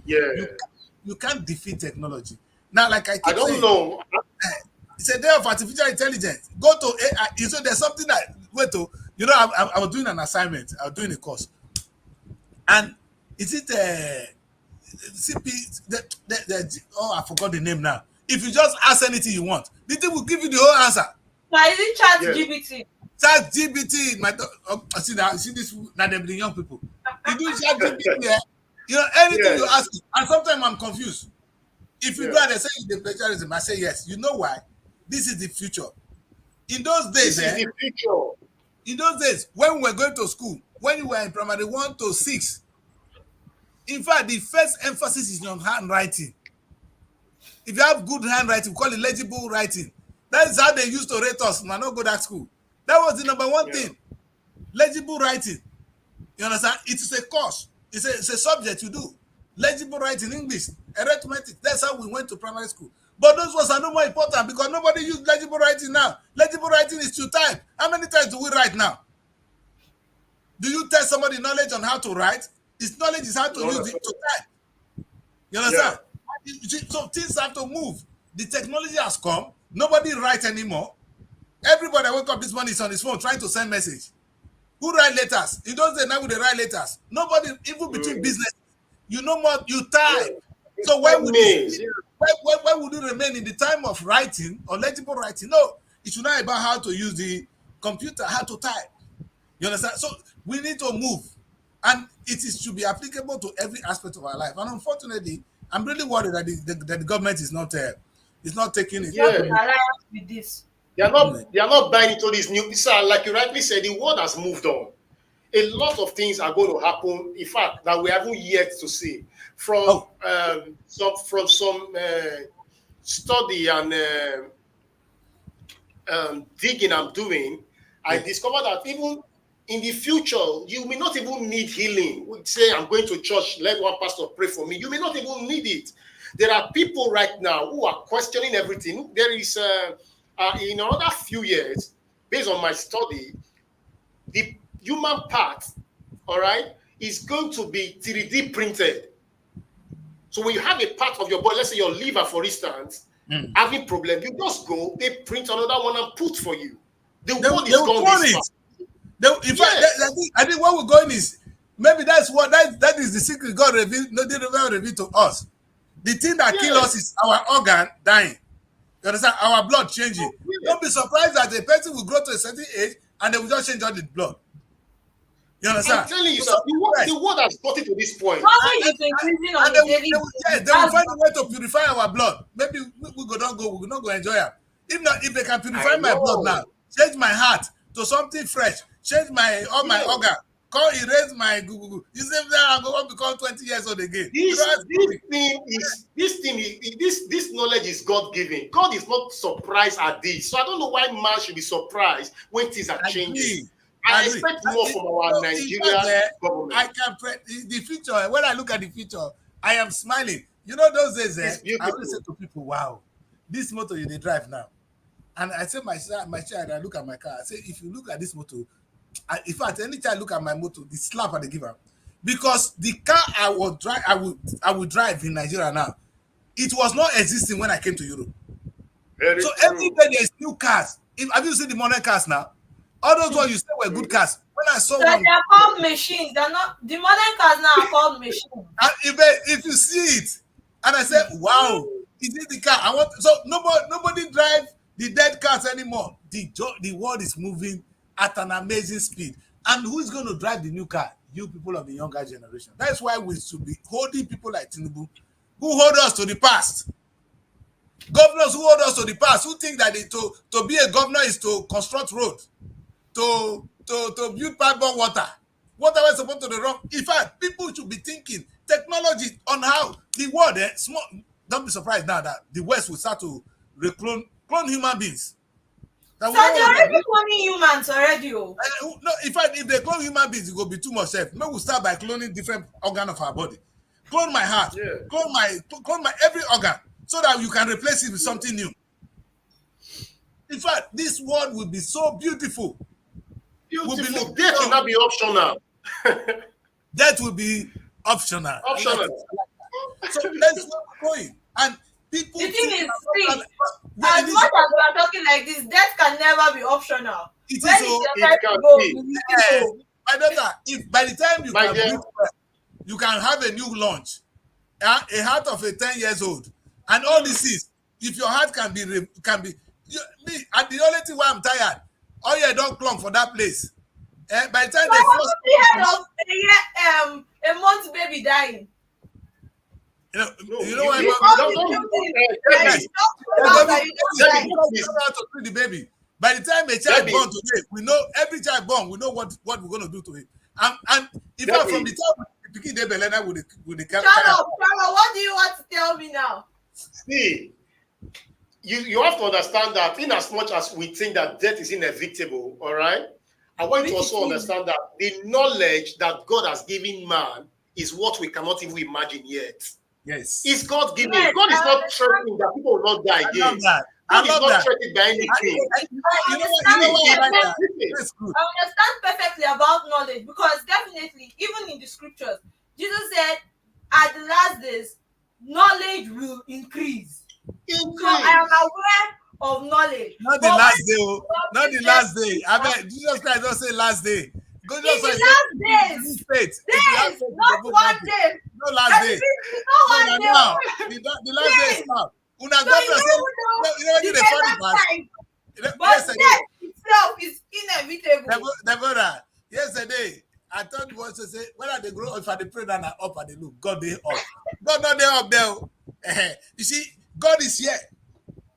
You can't defeat technology. Now, like I don't know. It's a day of artificial intelligence. Go to AI. So there's something that I was doing an assignment. I was doing a course, and is it CP? I forgot the name now. If you just ask anything you want, the thing will give you the whole answer. Now is it ChatGPT? ChatGPT, see this now them the young people. You do ChatGPT, anything you ask, and sometimes I'm confused. If you do it, they say the plagiarism. I say yes. You know why? This is the future. In those days, in those days, when we were going to school, when you were in primary 1 to 6, in fact, the first emphasis is on handwriting. If you have good handwriting, we call it legible writing. That is how they used to rate us. Man, not go to school. That was the number one thing. Legible writing. You understand? It is a course. It's a subject you do. Legible writing, English, arithmetic. That's how we went to primary school. But those ones are no more important because nobody uses legible writing now. Legible writing is to type. How many times do we write now? Do you tell somebody knowledge on how to write? His knowledge is how to use it to type. You understand? So things have to move. The technology has come. Nobody writes anymore. Everybody wake up this morning is on his phone trying to send message. Who write letters? In those days now they write letters. Nobody, even between business, you type. So why would you remain in the time of writing or legible writing? No, it's not about how to use the computer, how to type. You understand? So we need to move, and should be applicable to every aspect of our life. And unfortunately, I'm really worried that the government is not taking it. With this. They are not buying into this new. Like you rightly said, the world has moved on. A lot of things are going to happen. In fact, that we haven't yet to see from some study and digging I'm doing. I discovered that even in the future, you may not even need healing. We say, I'm going to church, let one pastor pray for me. You may not even need it. There are people right now who are questioning everything. There is, in another few years, based on my study, the human part, all right, is going to be 3D printed. So when you have a part of your body, let's say your liver, for instance, having problem, you just go, they print another one and put for you. The world is gone this far. I think where we're going is maybe that is the secret God revealed to us. The thing that kills us is our organ dying. You understand? Our blood changing. Don't be surprised that a person will grow to a certain age and they will just change all the blood. You understand? I'm telling you, sir, the world has gotten to this point. They will find a way to purify our blood. Maybe we will not go enjoy it. If they can purify my blood now, change my heart to something fresh, change all my organ, erase my Google. You say I'm going to become 20 years old again. This knowledge is God given. God is not surprised at this. So I don't know why man should be surprised when things are changing. I expect more from our Nigerian government. I can the future. When I look at the future, I am smiling. You know those days, I always say to people, wow, this motor you they drive now. And I say my child, I look at my car, I say, if you look at this motor, in fact, any child look at my motor, the slap I they give her. Because the car I would drive in Nigeria now, it was not existing when I came to Europe. Very so true. every day there's new cars. Have you seen the modern cars now? All those ones you said were good cars. When I saw one, they are called machines. They're not the modern cars now are called machines. And if you see it, and I said, wow, is it the car? So nobody drive the dead cars anymore. The world is moving at an amazing speed. And who's going to drive the new car? You people of the younger generation. That's why we should be holding people like Tinubu, who hold us to the past. Governors who hold us to the past, who think that to be a governor is to construct road, to build pipeline water. What are we supposed to do wrong? In fact, people should be thinking technology on how the world, small. Don't be surprised now that the West will start to clone human beings. So they're already cloning humans already. No, in fact, if they clone human beings, it will be too much safe. Maybe we'll start by cloning different organs of our body. Clone my heart, clone my every organ, so that you can replace it with something new. In fact, this world will be so beautiful. Death will not be optional. Death will be optional. So that's where we're going. And people. The thing is, as much as we are talking like this, death can never be optional. It when is it can go. My daughter, if by the time you can breathe, you can have a new launch, a heart of a 10 years old, and all this is. If your heart can be me, and the only thing why I'm tired, don't clung for that place. By the time they heard of a month baby dying. You know why? To treat the baby. By the time a child born today, we know every child born. We know what we're going to do to it. And in fact, from the time the kid they belena with the Shut up! What do you want to tell me now? See, you have to understand that in as much as we think that death is inevitable, all right, I want you to also understand that the knowledge that God has given man is what we cannot even imagine yet. Yes. It's God given. God is not threatening that people will not die again. I love that. Threatened by anything. I understand perfectly about knowledge, because definitely, even in the scriptures, Jesus said, at the last days, knowledge will increase. So I am aware of knowledge. Not the last day. Not the last day. I mean, Jesus Christ don't say last day. It's the last days. Days, not one day. No last day. Not one day. The last day is now. Una governor say, you know the funny part. But death itself is inevitable. Deborah, yesterday, I thought you want to say, whether they grow, if I pray that I up and they look, God they up. God not there up there. You see, God is here.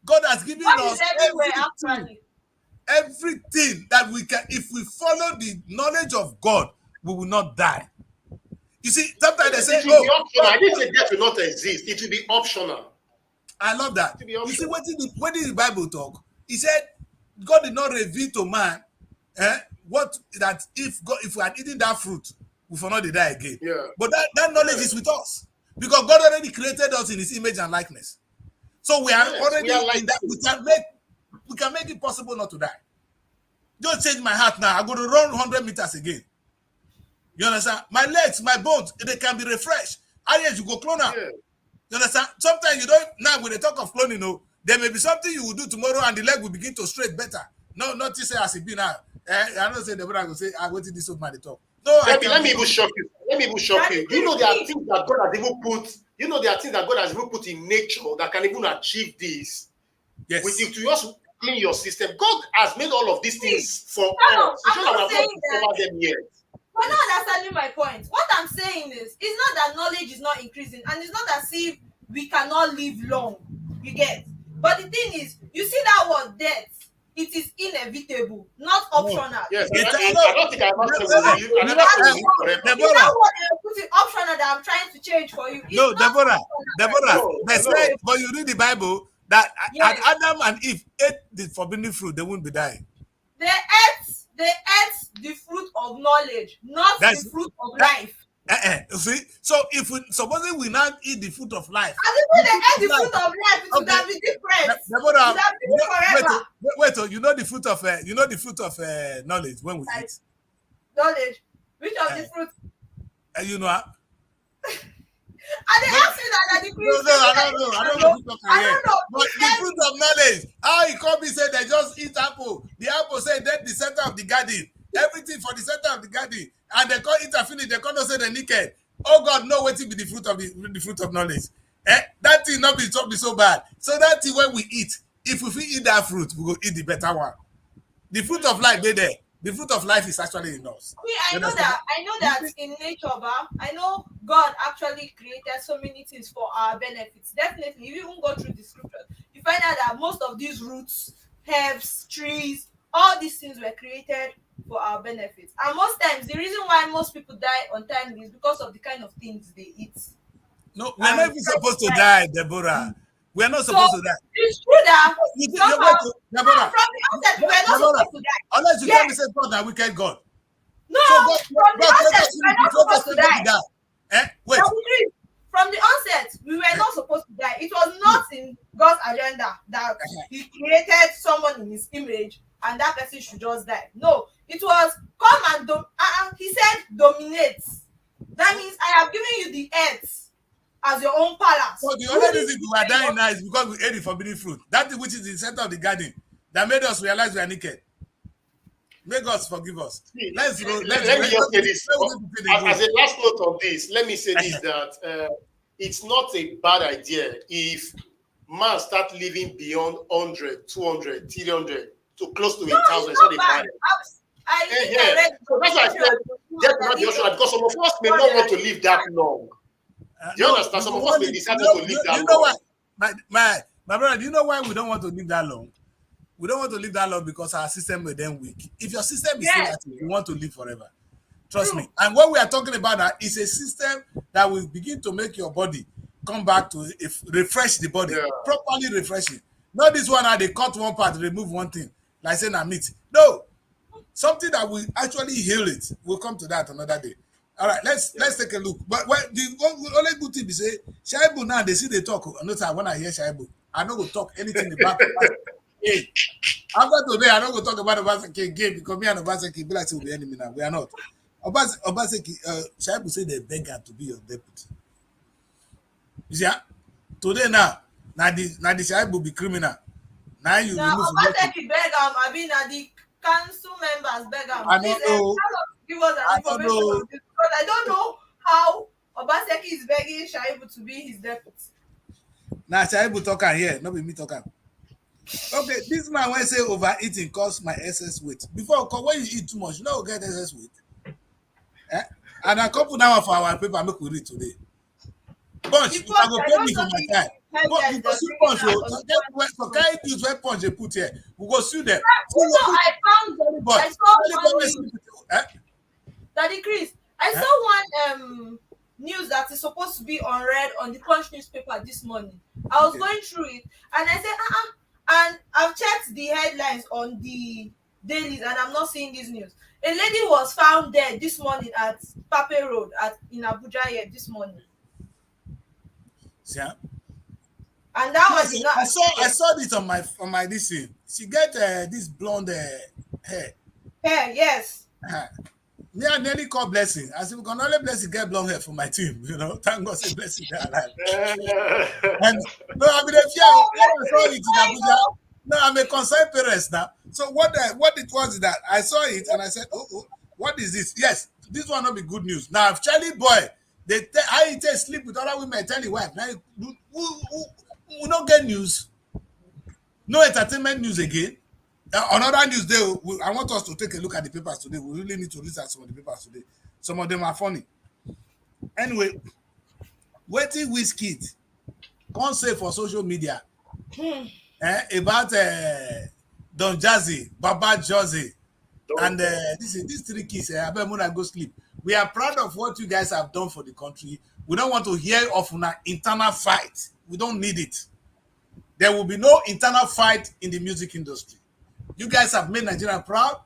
God has given us everything that we can. If we follow the knowledge of God, we will not die. You see, sometimes they say, I didn't say death will not exist. It will be optional. I love that. You see, when did the Bible talk? He said, God did not reveal to man that if we had eaten that fruit, we will not die again. Yeah. But that knowledge is with us, because God already created us in His image and likeness. So we are already in that. We can make it possible not to die. Don't change my heart now. I'm going to run 100 meters again. You understand? My legs, my bones, they can be refreshed. You go clone out. Yeah. You understand? Sometimes you don't. Now, when they talk of cloning, there may be something you will do tomorrow and the leg will begin to straight better. No, not to say as it be now. I don't say the brother will say, I waited this old man to talk. No, let me even shock you. You know, there are things that God has even put. You know, there are things that God has even put in nature that can even achieve this. Yes. With you to just clean your system. God has made all of these things for us. I'm not saying that. Them yet. But not understanding my point. What I'm saying is, it's not that knowledge is not increasing, and it's not as if we cannot live long. You get? But the thing is, you see that word death. it is inevitable, not optional. Yes, It's I don't think I ever said I never said we live forever. Is that what you're putting optional that I'm trying to change for you? It's no, not Deborah, optional. they say, but you read the Bible that Yes. Adam and Eve ate the forbidden fruit, they won't be dying. They ate the fruit of knowledge, not That's- the fruit of life. See, so if we supposing we now eat the fruit of life, And if they ate the fruit of life, it would have been different. It would Deborah, have been forever. wait, you know the fruit of knowledge when we Like, eat. knowledge. Which of the fruit? You know, And they asked me that the fruit. no, I don't know. I don't know. But the fruit of knowledge, how he come, he said they just eat apple. The apple said that's the center of the garden. Everything for the center of the garden. And they can't eat and finish, they can't say they're naked. Oh God, no, what will be the fruit of the fruit of knowledge. That thing not be so bad. So that thing when we eat, if we eat that fruit, we go eat the better one. The fruit of life, they there. The fruit of life is actually in us. I know that in nature, I know God actually created so many things for our benefits. Definitely, if you even go through the scriptures, you find out that most of these roots, herbs, trees, all these things were created for our benefits. And most times, the reason why most people die untimely is because of the kind of things they eat. No, we're not even supposed to die, Deborah. We're not supposed to die. It's true that Deborah, from the outset, we were not supposed to die. Unless you tell me say God that wicked God. No, So from the onset, we were not supposed to die. Wait. From the onset, we were not supposed to die. It was not in God's agenda that He created someone in His image and that person should just die. No, it was come and He said dominate. That means I have given you the earth as your own palace. So the only reason we are dying now is because we ate the forbidden fruit. That which is in the center of the garden that made us realize we are naked. May God forgive us. Let me just say this. As a last note on this, let me say this, that it's not a bad idea if man start living beyond 100, 200, 300 to close to 1,000. It's not a bad idea. So that's why I said, get not the option, because some of us may not want to live that long. Do you understand? Some of us may decide not to live that long. My brother, do you know why we don't want to live that long? We don't want to live that long because our system is then weak. If your system is still active, you want to live forever. Trust me. And what we are talking about now is a system that will begin to make your body come back to refresh the body, properly refresh it. Not this one how they cut one part, remove one thing, like saying a meat. No, something that will actually heal it. We'll come to that another day. All right, let's take a look. But the only good thing is say Shaibu now they see they talk. No time when I hear Shaibu, I don't go talk anything about hey. After today, I don't go talk about Obaseki again because me and Obaseki be like we're enemy now. We are not. Obaseki, Shaibu say they beg her to be your deputy. You see, today now the Shaibu be criminal. Now you remove Obaseki beg am, I mean the council members beg am. I don't know. Give us an information on this because I don't know how Obaseki is begging Shaibu to be his deputy. Now Shaibu talking here, not be me talking. Okay, this man when say overeating cause my excess weight. Before, when you eat too much, you know get excess weight. And a couple now for our paper make we read today. Punch, you can go pay me for my time. But we go sue punch, so carry news where punch they put here. We go sue them. I saw Daddy Chris, I saw one news that is supposed to be on red on the Punch newspaper this morning. I was going through it and I said, and I've checked the headlines on the dailies and I'm not seeing this news. A lady was found dead this morning at Pape Road in Abuja here this morning. Yeah. And that was not. I saw this on my this thing. She get this blonde hair. Hair, yes. Me and Nelly call Blessing. I said, we can only Blessing get blonde hair for my team. You know, thank God say Blessing they're alive. And no, I mean, if I saw it in Abuja. No, I'm a concerned parent now. So what it was is that I saw it and I said, oh, what is this? Yes, this will not be good news. Now, if Charlie boy, how he takes sleep with other women, tell your wife, now we don't get news. No entertainment news again. Another news day, I want us to take a look at the papers today. We really need to research some of the papers today. Some of them are funny. Anyway, waiting Wizkid can't say for social media about Don Jazzy, Baba Jazzy, Don't. and these three kids. I bet when I go sleep. We are proud of what you guys have done for the country. We don't want to hear of an internal fight. We don't need it. There will be no internal fight in the music industry. You guys have made Nigeria proud.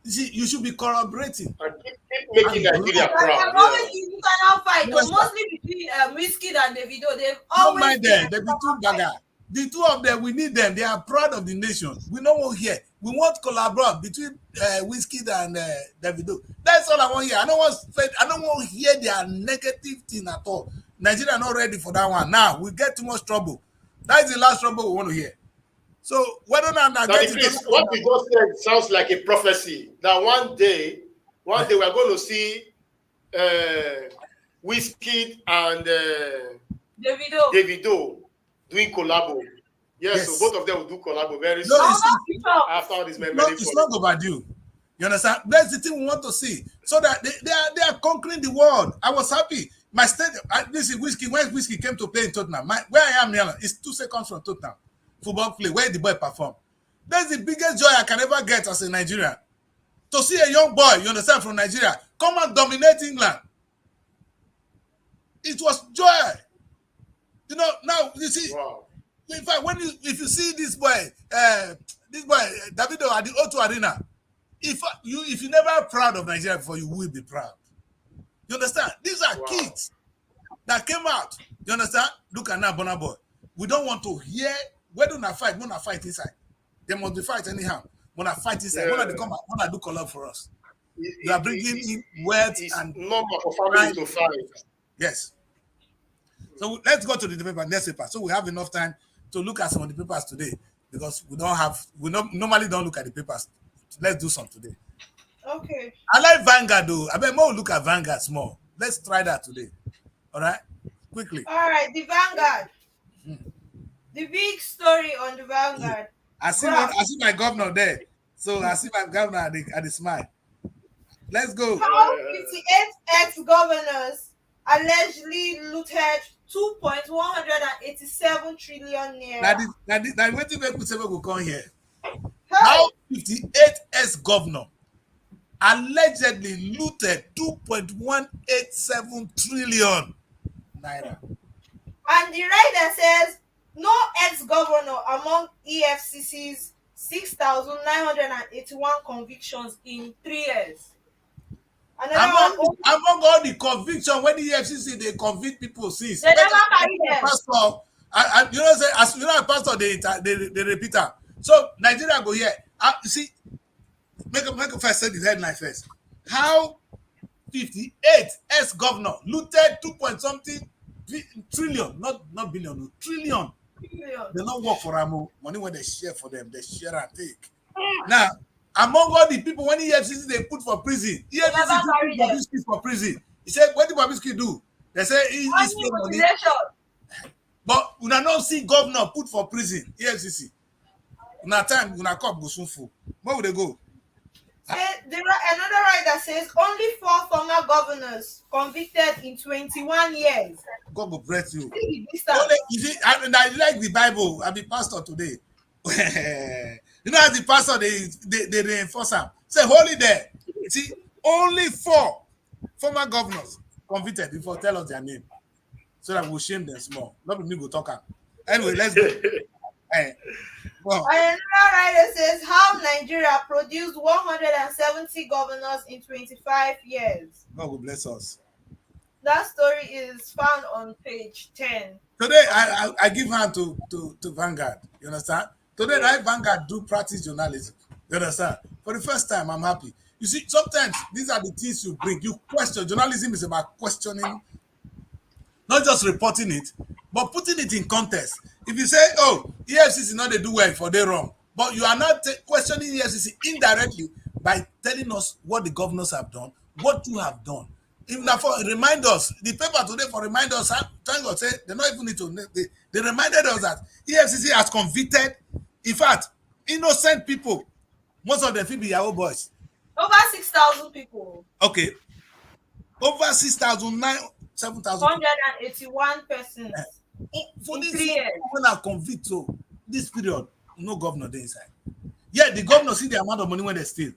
You see, you should be collaborating. And keep making And Nigeria There proud. have always been internal fight, Yes, mostly between Wizkid and Davido. They've don't always mind been them. They be too bagger. The two of them, we need them. They are proud of the nation. We don't want here. We want collaborate between Wizkid and Davido. That's all I want here. I don't want to hear their negative thing at all. Nigeria not ready for that one. Now we get too much trouble. That is the last trouble we want to hear. So whether or not Daddy Chris, what we just said sounds like a prophecy. That one day we are going to see Wizkid and Davido doing collabo. Yes, so both of them will do collabo very soon. After all this it's not overdue. You understand? That's the thing we want to see. So that they are conquering the world. I was happy. My state, this is Wizkid. When Wizkid came to play in Tottenham, where I am now is 2 seconds from Tottenham football play, where the boy performed. That's the biggest joy I can ever get as a Nigerian. To see a young boy, you understand, from Nigeria, come and dominate England. It was joy. You know, now you see, wow. In fact, if you see this boy Davido at the O2 Arena, if you never proud of Nigeria before, you will be proud. You understand? These are kids that came out. You understand? Look at now, Burna Boy. We don't want to hear whether not fight, wanna fight inside. They must be fight anyhow. Wanna fight inside. Wanna come out, wanna do collab for us. You are bringing in wealth and normal for family to fight. Yes. So let's go to the paper, next paper. So we have enough time to look at some of the papers today because we normally don't look at the papers. Let's do some today. Okay. I like Vanguard though. I bet more look at Vanguard small. Let's try that today. All right, quickly. All right, the Vanguard. The big story on the Vanguard. I see my governor there. So I see my governor at the smile. Let's go. How 58 ex-governors allegedly looted 2.187 trillion naira. Now what you make people will come here? How 58 ex-governor allegedly looted 2.187 trillion naira. And the rider says no ex-governor among EFCC's 6,981 convictions in 3 years. Among all the conviction, when the EFCC they convict people since they never carry them. Pastor, you know, say as you know, a pastor they repeat that. So Nigeria go here. You see, make a first say the headline first. How 58 ex-governor looted 2-point-something trillion, not billion, no, trillion. They not work for them. Money when they share for them, they share and take. Now, among all the people when EFCC they put for prison, EFCC put Bobrisky for prison. He said, what did Bobrisky do? They say he's money. But we not see governor put for prison, EFCC. Una time, una cup go soon full. Where would they go? Another writer says only 4 former governors convicted in 21 years. God will bless you. Only, I like the Bible. I be pastor today. You know, as the pastor, they reinforce him. Say, holy there. See, only 4 former governors convicted before tell us their name. So that we'll shame them small. Not me go talk. Anyway, let's go. Well. Another writer says how Nigeria produced 170 governors in 25 years. God will bless us. That story is found on page 10. Today, I give hand to Vanguard. You understand? Today, Vanguard do practice journalism. You understand? For the first time, I'm happy. You see, sometimes these are the things you bring. You question. Journalism is about questioning, not just reporting it, but putting it in context. If you say, oh, EFCC not they do well for they wrong, but you are not questioning EFCC indirectly by telling us what the governors have done, what you have done. Even for remind us, the paper today for remind us, thank God, say they not even need to. They reminded us that EFCC has convicted, in fact, innocent people. Most of them will be Yahoo boys. Over 6,000 people. Okay. Over 6,000, 7,000. 181 persons. For this, when I convict, so this period, no governor there inside. Yeah, the governor see the amount of money when they steal.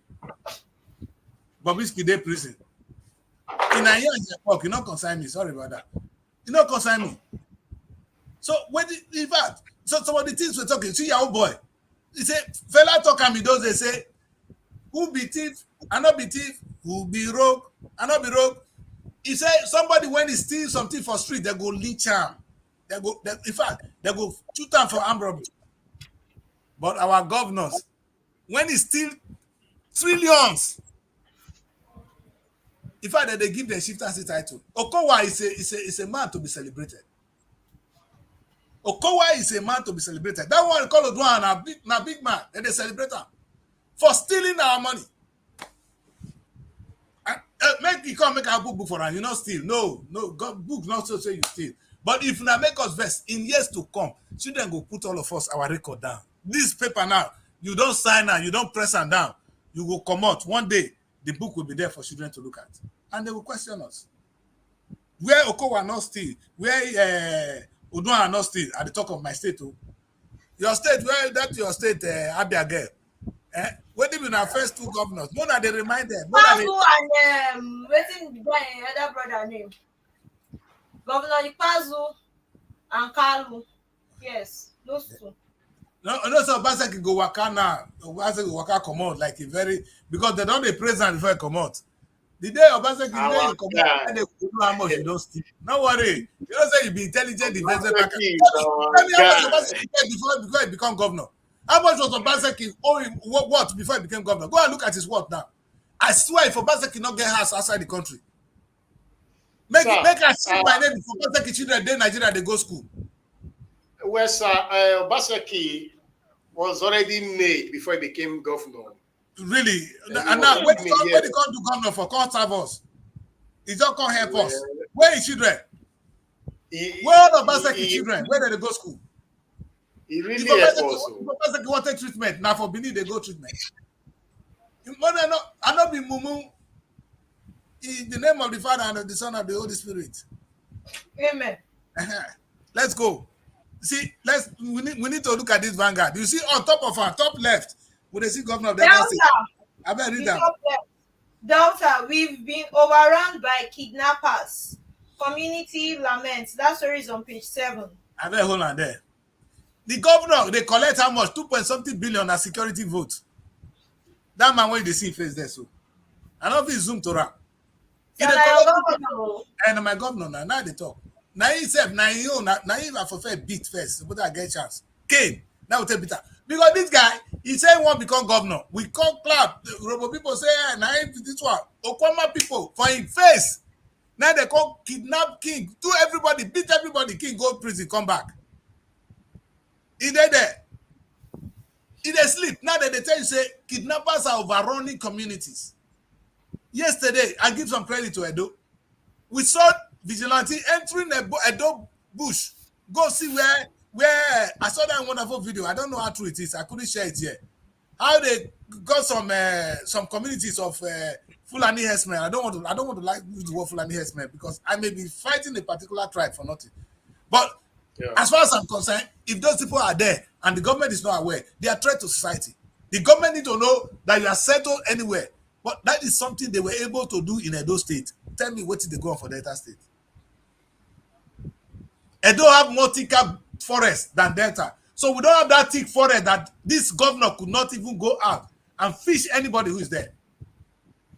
Bobrisky dey prison. In a year, you not consign me. Sorry about that. You not consign me. So when in fact, so some of the things we're talking, see your old boy. He say, fella talk and me those they say, who be thief? I not be thief. Who be rogue? I not be rogue. He say somebody when he steal something for street, they go leech him. In fact, they go shoot him for armed robbery. But our governors, when he steal trillions, in fact, they give the shiftancy title. Okowa is a man to be celebrated. Okowa is a man to be celebrated. That one called Odwan a big man, and they celebrate him for stealing our money. Make you come make our book for us. You not steal. No, God book not so say you steal. But if you make us best in years to come, children go put all of us our record down. This paper now, you don't sign and you don't press them down. You will come out. One day, the book will be there for children to look at. And they will question us. Where Okowa not steal, where Odwan not steal at the top of my state. Oh. Your state, where that your state, Abia girl. When they be our first two governors, more than they remind them. Pazu and waiting the guy other brother name. Governor Pazu and Kalu. Yes, those two. No, so Obaseki go waka now. Obaseki go waka come out like a very because they don't the president before he come out. The day Obaseki day you come out, they do how much you don't steal. No worry. You don't say you be intelligent investment banker. Tell me how much Obaseki get before he become governor. How much was Obaseki owing what before he became governor? Go and look at his work now. I swear if Obaseki not get house outside the country, make I see my name for Obaseki children dey Nigeria they go school. Well, sir, Obaseki was already made before he became governor. Really? And now when he come to governor for come serve us, he just come help us. Where is children? Where are Obaseki children? Where did they go school? He really helped us. Obaseki wanted treatment. Now for Benin they go treatment. I not be mumu. In the name of the Father and of the Son and the Holy Spirit. Amen. Let's go. See, we need to look at this vanguard. You see on top of our top left, we they see governor of Delta State. I better read that. Delta, we've been overrun by kidnappers. Community laments. That story is on page 7. I better hold on there. The governor, they collect how much? 2.something billion as security vote. That man when they see face there, so I don't feel zoom to rap. And my governor now they talk. Now he said, now you have for fair beat first, but I get chance. Kane, now we take Peter. Because this guy, he said he won't become governor. We call clap. The Robo people say, now this one. Okwama people for his face. Now they call kidnap king. Do everybody, beat everybody. King go prison, come back. He there. He they sleep. Now they tell you say kidnappers are overrunning communities. Yesterday, I give some credit to Edo. We saw vigilante entering Edo bush. Go see where I saw that wonderful video. I don't know how true it is. I couldn't share it here. How they got some communities of Fulani herdsmen. I don't want to like use the word Fulani herdsmen because I may be fighting a particular tribe for nothing. But as far as I'm concerned, if those people are there and the government is not aware, they are a threat to society. The government need to know that you are settled anywhere. But that is something they were able to do in Edo State. Tell me what did they go on for Delta State? Edo have more thicker forest than Delta. So we don't have that thick forest that this governor could not even go out and fish anybody who is there.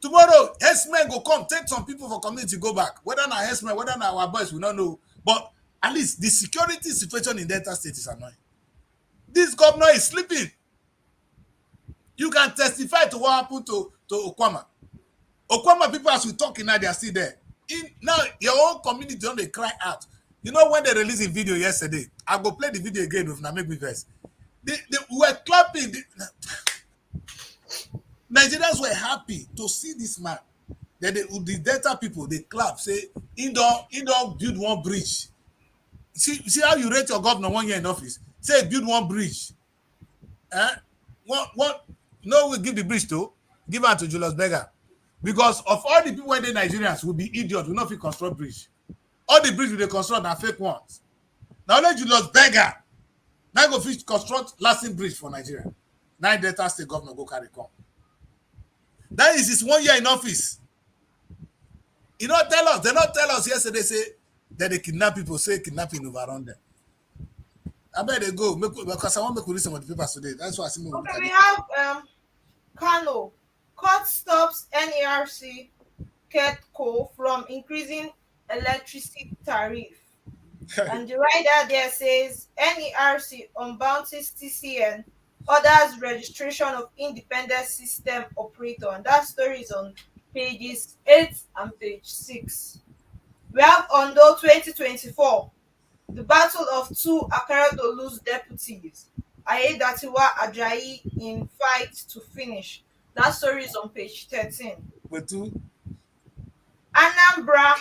Tomorrow, herdsmen go come, take some people for community, go back. Whether not herdsmen, whether not our boys, we don't know. But at least the security situation in Delta State is annoying. This governor is sleeping. You can testify to what happened to Okwama. Okwama people, as we talking now, they are still there. Now, your own community don't they cry out. You know when they released a video yesterday, I go play the video again with make me verse. They were clapping. Nigerians were happy to see this man. The Delta people, they clap, say, he don't build one bridge. See how you rate your governor 1 year in office. Say, build one bridge. No, we give the bridge to, give it to Julius Berger. Because of all the people where they Nigerians will be idiots, will not fit construct bridge. All the bridge will they construct are fake ones. Now let Julius Berger now go fit construct lasting bridge for Nigeria. Now Delta State governor go carry come. That is his 1 year in office. You don't tell us. They not tell us yesterday say that they kidnap people, say kidnapping overrun them. I bet they go because I want to make read some of the papers today. That's why I see me look Okay, at we it. have Kano. Court stops NERC KETCO from increasing electricity tariff. And the rider there says NERC unbounces TCN orders registration of independent system operator. And that story is on pages 8 and page 6. We have Ondo 2024, the battle of two Akaratolu's deputies. Ayedatiwa Ajayi in fight to finish. That story is on page 13. But two, Anambra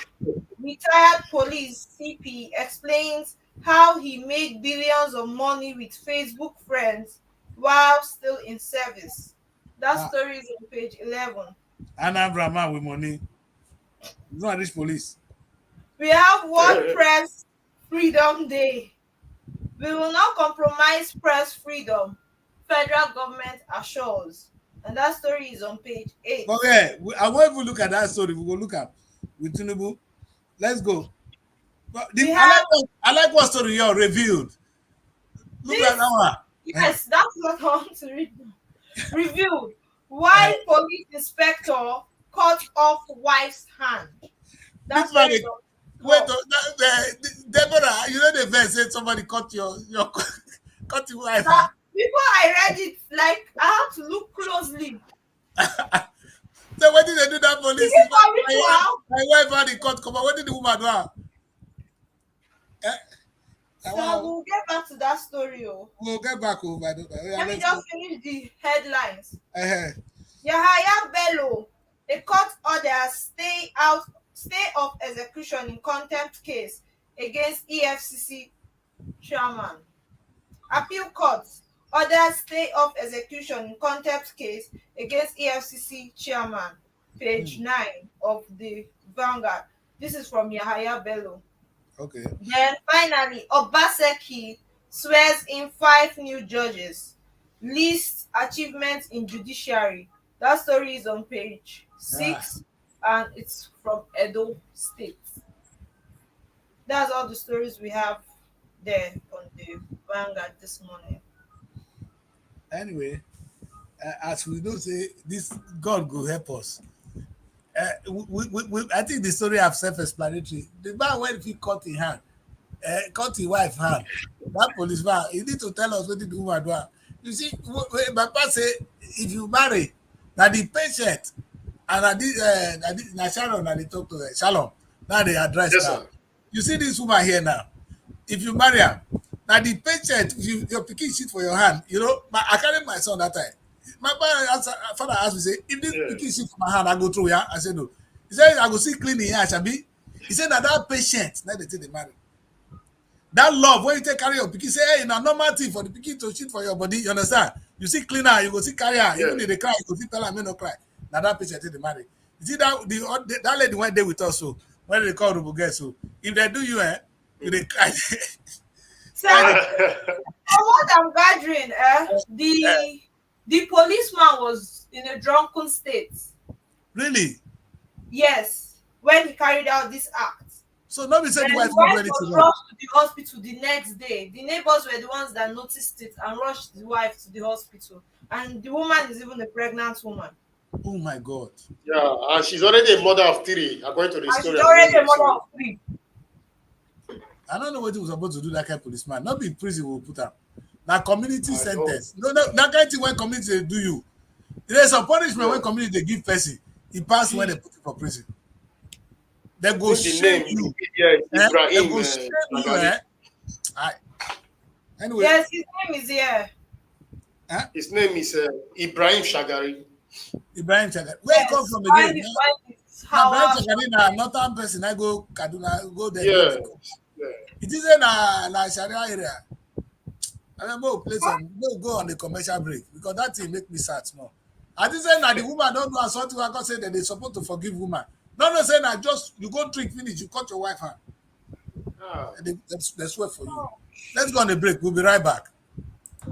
retired police CP explains how he made billions of money with Facebook friends while still in service. That story is on page 11. Anambra man with money. You know this police. We have World Press Freedom Day. We will not compromise press freedom, federal government assures. And that story is on page 8. Okay, I won't even look at that story. We go look at with Tinubu. Let's go. But I like what story you revealed. Look at that one. Yes, that's what I want to read now. Revealed why police inspector cut off wife's hand. That's why. Wait, Deborah, you know the verse said somebody cut your cut your wife. Before I read it, like I had to look closely. So what did they do that police? My wife had the cut cover. What did the woman do? So we'll get back to that story. We'll get back over. Let me just finish the headlines. Yahaya Bello, a court order stay of execution in contempt case against EFCC chairman. Appeal court orders stay of execution in contempt case against EFCC chairman. Page 9 of the Vanguard. This is from Yahaya Bello. Okay. Then finally, Obaseki swears in 5 new judges. Lists achievements in judiciary. That story is on page 6 and it's from Edo State. That's all the stories we have there on the Vanguard this morning. Anyway, as we know, say this God will help us. I think the story have self-explanatory. The man when he cut his hand, cut his wife's hand. That policeman, he need to tell us what the woman do. You see, my papa say if you marry, now the patient and Sharon, and they talk to her. Shalom. Now they address her. You see this woman here now. If you marry her, now the patient, if your pikin shit for your hand, you know. But I carried my son that time. My father asked me, say, if this pikin shit for my hand, I go through here. I said no. He said I go see cleaning here, Shabi. He said that patient, now they take the marry. That love when you take carry your pikin, say, hey, na normal thing for the pikin to shit for your body. You understand? You see cleaner, you go see carry her. Even if they cry, you go see tell her, me no cry. Now that patient take the marry. You see that lady went there with us, so when they call Rubu girl, so if they do you, you they cry. So from what I'm gathering, the policeman was in a drunken state. Really? Yes, when he carried out this act. So nobody said the wife was rushed to the hospital the next day. The neighbors were the ones that noticed it and rushed the wife to the hospital. And the woman is even a pregnant woman. Oh my God. Yeah, and she's already a mother of 3, according to the story. She's already a mother of 3. I don't know what he was supposed to do, that kind of policeman. Not be in prison, we'll put up. Now, community sentence. No, that kind of thing when community they do you. There's a punishment when community they give person. He passed when they put him for prison. They go shame you. They go shame you. Anyway. Yes, his name is here. His name is Ibrahim Shagari. Ibrahim Shagari. Where you come from again? Ibrahim Shagari na northern person. I go Kaduna, go there. Yeah. It is in a Sharia area. I mean, go on the commercial break because that thing make me sad small. I didn't say that the woman don't do something. I got say that they're supposed to forgive woman. No, saying that just you go drink finish, you cut your wife hand. They swear for you. Let's go on the break. We'll be right back.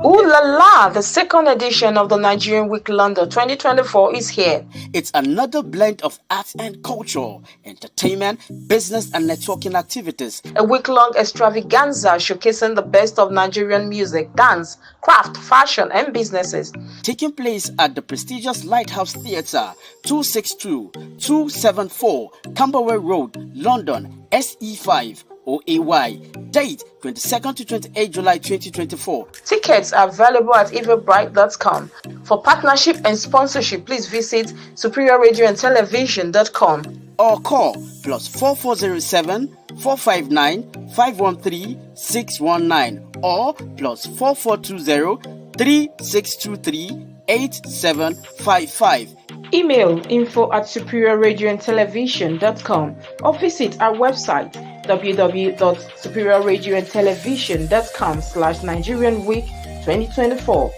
Okay. Ooh la la! The second edition of the Nigerian Week London 2024 is here. It's another blend of art and culture, entertainment, business, and networking activities. A week-long extravaganza showcasing the best of Nigerian music, dance, craft, fashion, and businesses. Taking place at the prestigious Lighthouse Theatre, 262-274 Camberwell Road, London, SE5 OAY. Date 22nd to 28 July 2024. Tickets are available at everbright.com. For partnership and sponsorship, please visit superiorradioandtelevision.com or call +4407 459 513 619 or +4420 3623 8755. Email info@superiorradioandtelevision.com or visit our website www.superiorradioandtelevision.com/Nigerian Week 2024.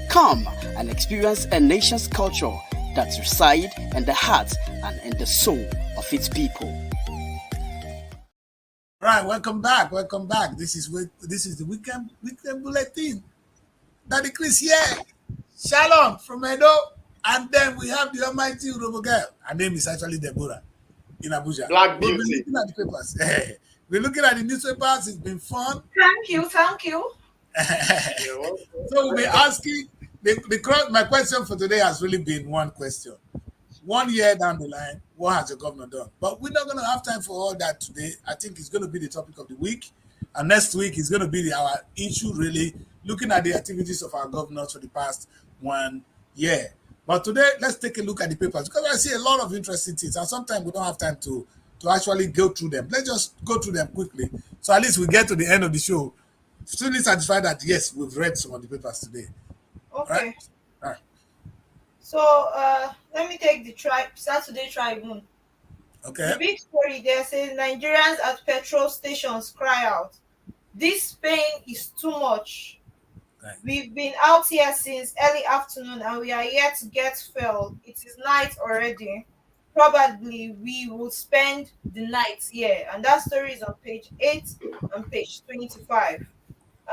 Come and experience a nation's culture that resides in the heart and in the soul of its people. Right, welcome back. This is the weekend bulletin. Daddy Chris here. Shalom from Edo. And then we have the almighty Urobo girl. Her name is actually Deborah in Abuja. Black We've beauty. been looking at the papers. We're looking at the newspapers. It's been fun. Thank you. So we'll be asking, my question for today has really been one question. 1 year down the line, what has the governor done? But we're not going to have time for all that today. I think it's going to be the topic of the week. And next week is going to be our issue, really, looking at the activities of our governors for the past 1 year. But today, let's take a look at the papers because I see a lot of interesting things. And sometimes we don't have time to actually go through them. Let's just go through them quickly. So at least we get to the end of the show, fully satisfied that, yes, we've read some of the papers today. Okay. Right. So let me take the Saturday Tribune. Okay. The big story there says Nigerians at petrol stations cry out. This pain is too much. Right. We've been out here since early afternoon and we are yet to get fuel. It is night already. Probably we will spend the night here. And that story is on page 8 and page 25.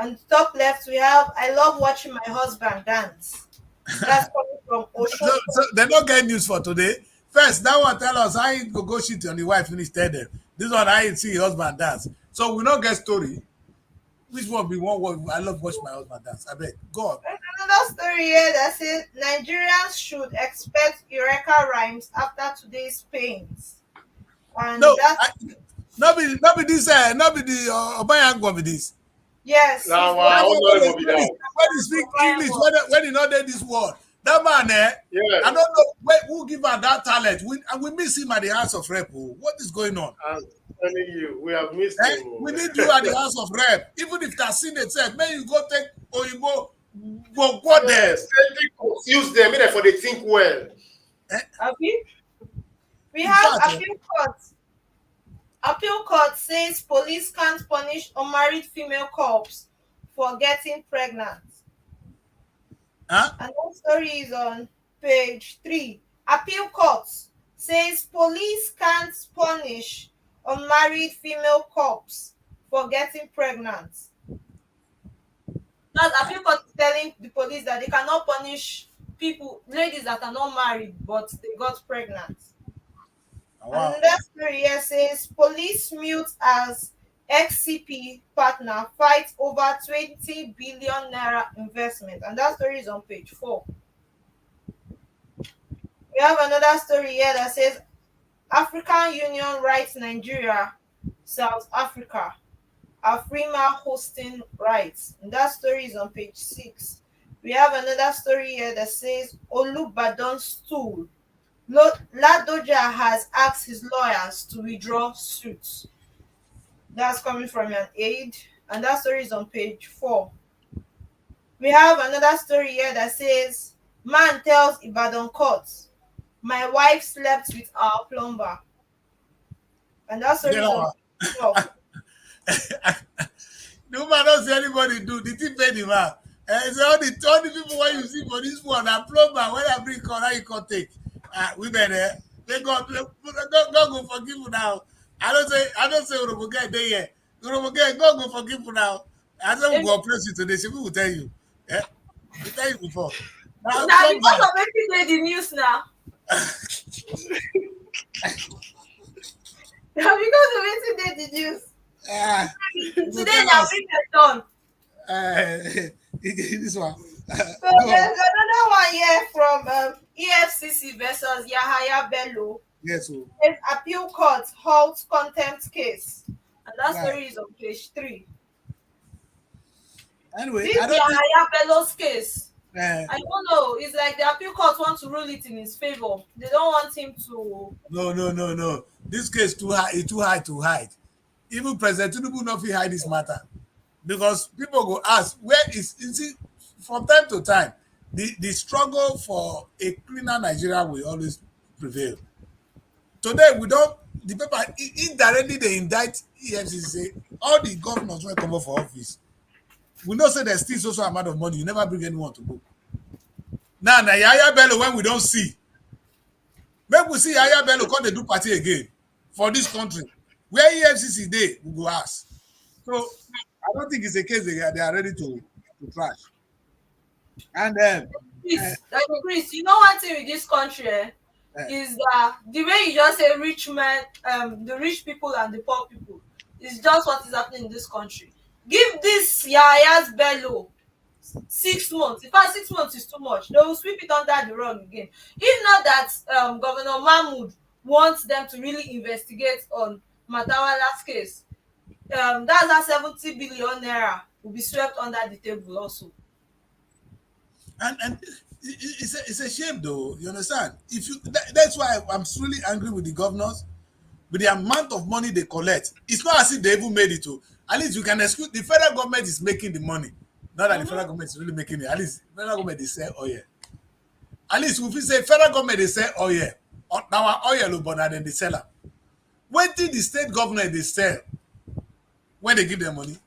On the top left, we have I love watching my husband dance. That's coming from Ocean. So they're not getting news for today. First, that one tell us how you go shit on the wife finish tell them. This one I ain't see your husband dance. So we not get story. Which one be one word? I love watching my husband dance. I bet. Go on. There's another story here that says Nigerians should expect Eureka rhymes after today's pains. And No, that's not be this. Not be the Obayango be this. yes. Now, When he speak English, when he not there this word, that man yeah. I don't know who give her that talent. We miss him at the House of Rep. What is going on? I'm telling you, we have missed him. We need you at the House of Rep. Even if that's in itself, may you go take Oyinbo, go there. Yes, use them for they think well. We have appeal court. Appeal court says police can't punish unmarried female cops for getting pregnant. Huh? And that story is on page 3. Appeal court says police can't punish unmarried female cops for getting pregnant. That's appeal court telling the police that they cannot punish ladies that are not married but they got pregnant. Oh, wow. And that story here says police mute as XCP partner fights over 20 billion naira investment. And that story is on page 4. We have another story here that says African Union writes Nigeria, South Africa, Afrima hosting rights. And that story is on page 6. We have another story here that says Olubadan's stool. Ladoja has asked his lawyers to withdraw suits. That's coming from an aide, and that story is on page 4. We have another story here that says, man tells Ibadan court, my wife slept with our plumber. And that story is on page 12. The woman don't see anybody do. The thing pay the man. So all the people what you see for this one, a plumber, when I bring call, how you can take. Women they God go forgive you now. I don't say Uroboge there. Uroboge, God go forgive you now. I don't go praise you today. She will tell you. Eh? We tell you before. Now, Now some because man, of everything the news now. Now because of everything the news. you go Today tell now us bring the done. this one. So Go on. there's another one here from EFCC versus Yahaya Bello. Yes, so, Says appeal court halts contempt case. And that right. story is on page 3. Anyway, This I don't think. Yahaya Bello's case, Uh, I don't know. It's like the appeal court want to rule it in his favor. They don't want him to. no. This case too high. It's too high to hide. Even President Tinubu not fit hide this matter because people go ask where is it from time to time. The struggle for a cleaner Nigeria will always prevail. Today we don't the paper indirectly they indict EFCC say all the governors wey come up for office. We know say there's still social amount of money. You never bring anyone to book. Now Yahaya Bello when we don't see. Make we see Yahaya Bello come dey do party again for this country. Where EFCC dey, we go ask. So I don't think it's a case they are ready to trash. And Chris, you know one thing with this country uh, is that the way you just say rich men, the rich people and the poor people is just what is happening in this country. Give this Yaya's Bello 6 months. In fact, 6 months is too much. They will sweep it under the rug again. If not that Governor Mahmood wants them to really investigate on Matawala's case, that's a 70 billion naira will be swept under the table also. and it's a shame though. You understand? If you that's why I'm really angry with the governors with the amount of money they collect. It's not as if they even made it to. At least you can excuse the federal government is making the money. Not that the federal government is really making it. At least the federal government they sell oil. At least if we say federal government they sell oil, now oil but then they sell it. When did the state government they sell when they give them money?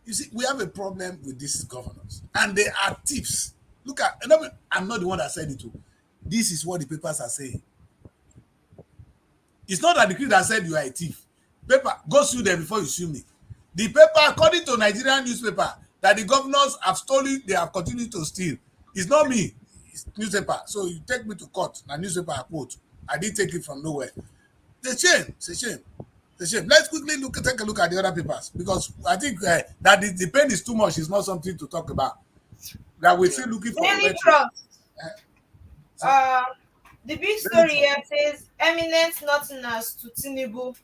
You see, we have a problem with these governors, and they are thieves. Look at, I'm not the one that said it. This is what the papers are saying. It's not that the creed that said you are a thief. Paper, go sue them before you sue me. The paper, according to Nigerian newspaper, that the governors have stolen, they have continued to steal. It's not me. It's newspaper. So you take me to court. Na newspaper I quote. I didn't take it from nowhere. It's a shame. It's a shame. It's a shame. Let's quickly take a look at the other papers because I think that the pain is too much. It's not something to talk about. That we're still looking for. Daily Trust. The big story here says eminent Northerners to Tinubu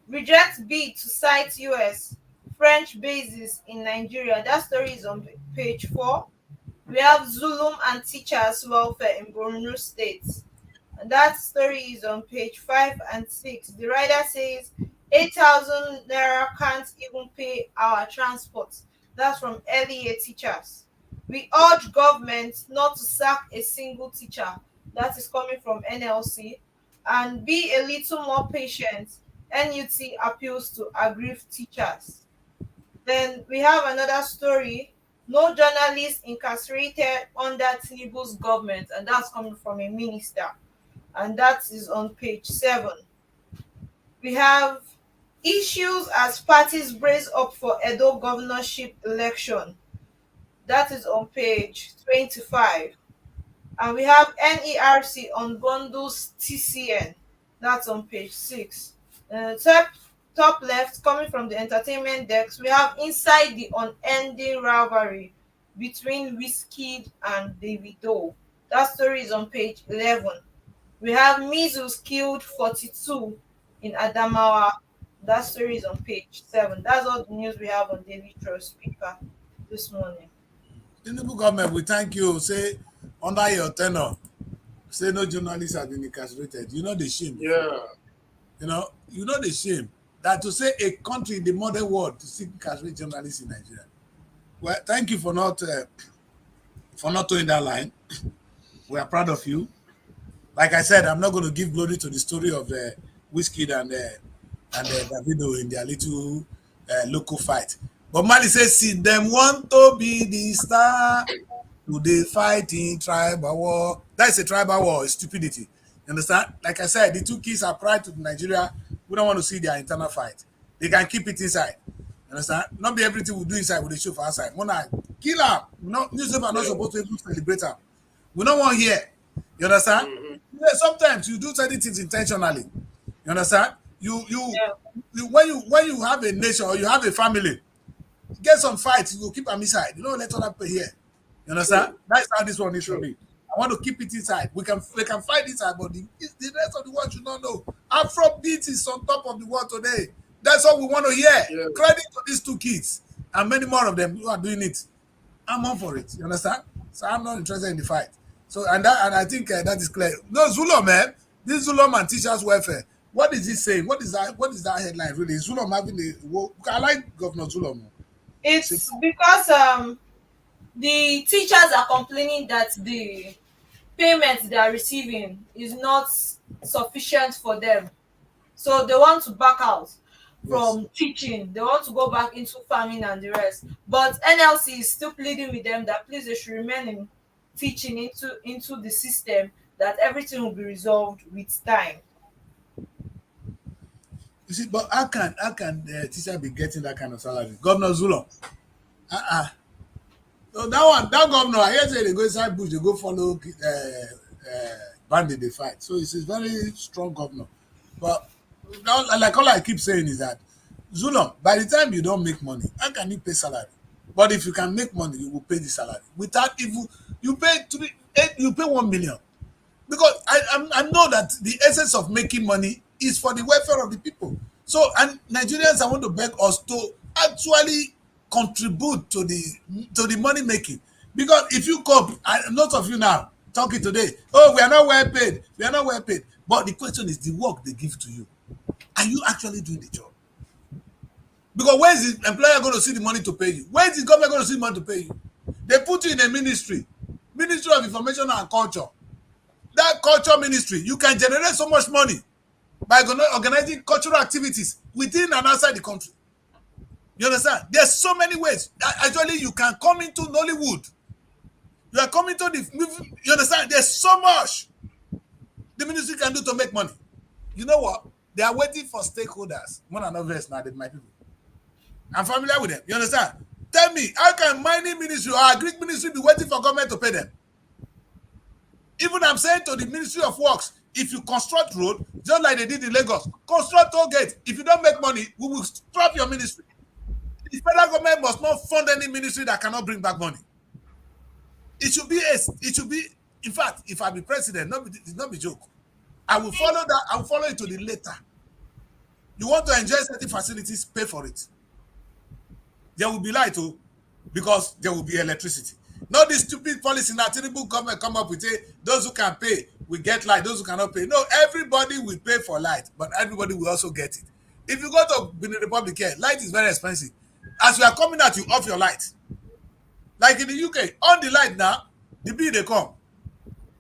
reject bid to cite US French bases in Nigeria. That story is on page 4. We have Zulum and teachers welfare in Borno State. And that story is on page 5 and 6. The writer says 8,000 naira can't even pay our transport. That's from early year teachers. We urge government not to sack a single teacher. That is coming from NLC. And be a little more patient. NUT appeals to aggrieved teachers. Then we have another story. No journalist incarcerated under Tinubu's government. And that's coming from a minister. And that is on page 7. We have issues as parties brace up for Edo governorship election. That is on page 25. And we have NERC on bundles TCN. That's on page 6. Top left, coming from the entertainment desk, we have inside the unending rivalry between Wizkid and Davido. That story is on page 11. We have measles killed 42 in Adamawa. That story is on page 7. That's all the news we have on Daily Trust paper this morning. Tinubu government, we thank you. Say under your tenure, say no journalists have been incarcerated. You know the shame. Yeah. You know the shame that to say a country in the modern world to seek incarcerate journalists in Nigeria. Well, thank you for not towing that line. We are proud of you. Like I said, I'm not going to give glory to the story of Wizkid and Davido in their little local fight. But Mali says, see them want to be the star. Do they fight in tribal war? That's a tribal war. It's stupidity. You understand? Like I said, the two kids are pride to Nigeria. We don't want to see their internal fight. They can keep it inside. You understand? Not be everything we do inside with the show for outside. Mona kill her. Newspaper not supposed to even celebrate her. We don't want here. You understand? Yeah, sometimes you do certain things intentionally. You understand? When you have a nation or you have a family, get some fights, you will keep them inside. You don't let other people here. You understand? That's how this one is for me. I want to keep it inside. We can fight inside, but the rest of the world should not know. Afrobeat is on top of the world today. That's all we want to hear. Yeah. Credit to these two kids and many more of them who are doing it. I'm on for it. You understand? So I'm not interested in the fight. So and I think that is clear. No, Zulum, man. This Zulum and teachers' welfare. What is he saying? What is that headline really? Is Zulum having I like Governor Zulum. It's because the teachers are complaining that the payment they are receiving is not sufficient for them. So they want to back out from teaching. They want to go back into farming and the rest. But NLC is still pleading with them that please they should remain in teaching into the system, that everything will be resolved with time. You see, but how can the teacher be getting that kind of salary? Governor Zulum. So that governor, I hear say they go inside bush, they go follow bandit, they fight. So it's a very strong governor. But like all I keep saying is that Zulum, by the time you don't make money, how can you pay salary? But if you can make money, you will pay the salary. Without even you pay 1 million. Because I know that the essence of making money is for the welfare of the people. So, and Nigerians, I want to beg us to actually contribute to the money making. Because if you come, lots of you now talking today, oh, we are not well paid. We are not well paid. But the question is the work they give to you. Are you actually doing the job? Because where is the employer going to see the money to pay you? Where is the government going to see the money to pay you? They put you in a Ministry of Information and Culture. That culture ministry, you can generate so much money by organizing cultural activities within and outside the country. You understand? There's so many ways. Actually, you can come into Nollywood. You are coming to the. You understand? There's so much the ministry can do to make money. You know what? They are waiting for stakeholders. More than obvious now, my people. I'm familiar with them. You understand? Tell me, how can mining ministry or agric ministry be waiting for government to pay them? Even I'm saying to the Ministry of Works, if you construct road, just like they did in Lagos, construct toll gate. If you don't make money, we will stop your ministry. The federal government must not fund any ministry that cannot bring back money. It should be. In fact, if I be president, it's not be joke. I will follow that. I will follow it to the letter. You want to enjoy certain facilities, pay for it. There will be light, because there will be electricity. Not this stupid policy that terrible government come up with. Those who can pay will get light. Those who cannot pay. No, everybody will pay for light, but everybody will also get it. If you go to Benin Republic here, light is very expensive. As you are coming out, you off your light. Like in the UK, on the light now, the bill they come.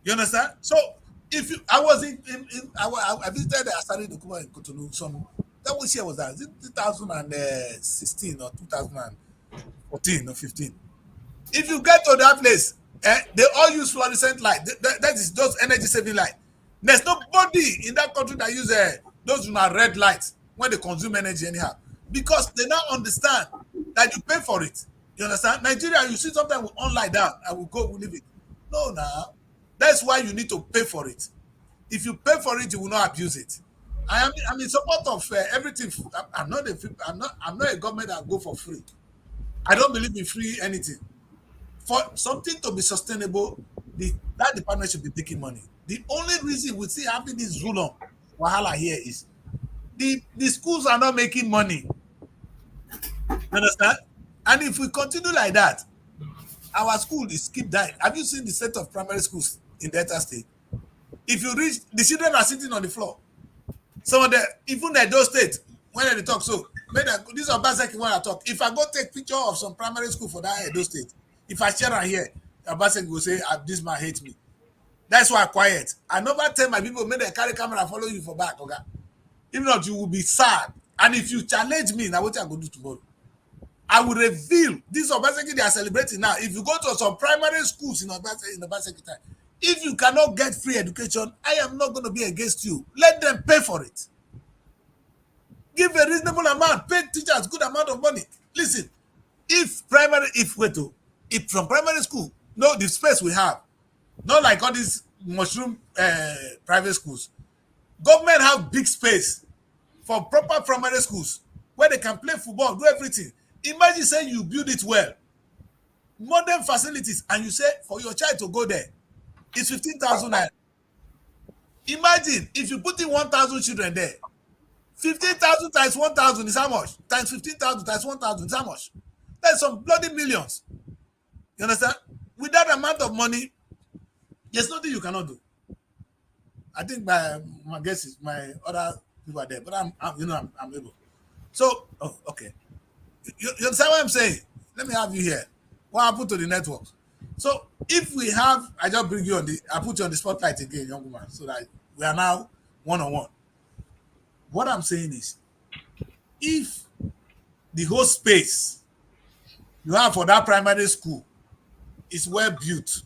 You understand? So if you, I was I visited the Asari Dokuma in Cotonou. Which year was that? Is it 2016 or 2014 or 15? If you get to that place, they all use fluorescent light. That is those energy saving light. There's nobody in that country that use those red lights when they consume energy anyhow, because they now understand that you pay for it. You understand? Nigeria, you see sometimes we on light down and we leave it. No, now that's why you need to pay for it. If you pay for it, you will not abuse it. I'm in support of everything. I'm not a government that go for free. I don't believe in free anything. For something to be sustainable, that department should be taking money. The only reason we see having this Zulum wahala here is the schools are not making money. You understand? And if we continue like that, our school is keep dying. Have you seen the set of primary schools in Delta State? If you reach, the children are sitting on the floor. Some of them, even in those states, when they talk, so this is Obaseki when I talk. If I go take picture of some primary school for that Edo State, if I share it here, Obaseki will say, this man hates me. That's why I'm quiet. I never tell my people, make them carry camera follow you for back, okay? If not, you will be sad. And if you challenge me, now what I go do tomorrow? I will reveal this Obaseki they are celebrating now. If you go to some primary schools in Obaseki time, if you cannot get free education, I am not going to be against you. Let them pay for it. Give a reasonable amount. Pay teachers good amount of money. Listen, if If from primary school, no, the space we have, not like all these mushroom private schools. Government have big space for proper primary schools where they can play football, do everything. Imagine saying you build it well, modern facilities, and you say for your child to go there, it's 15,000 naira. Imagine if you put in 1,000 children there, 15,000 times 1,000 is how much? Times 15,000 times 1,000 is how much? That's some bloody millions. You understand? With that amount of money, there's nothing you cannot do. I think my guess is my other people are there, but I'm able. So, okay. You understand what I'm saying? Let me have you here. What happened to the network? So, if we have, I just bring you on I put you on the spotlight again, young woman, so that we are now one-on-one. What I'm saying is, if the whole space you have for that primary school is well built,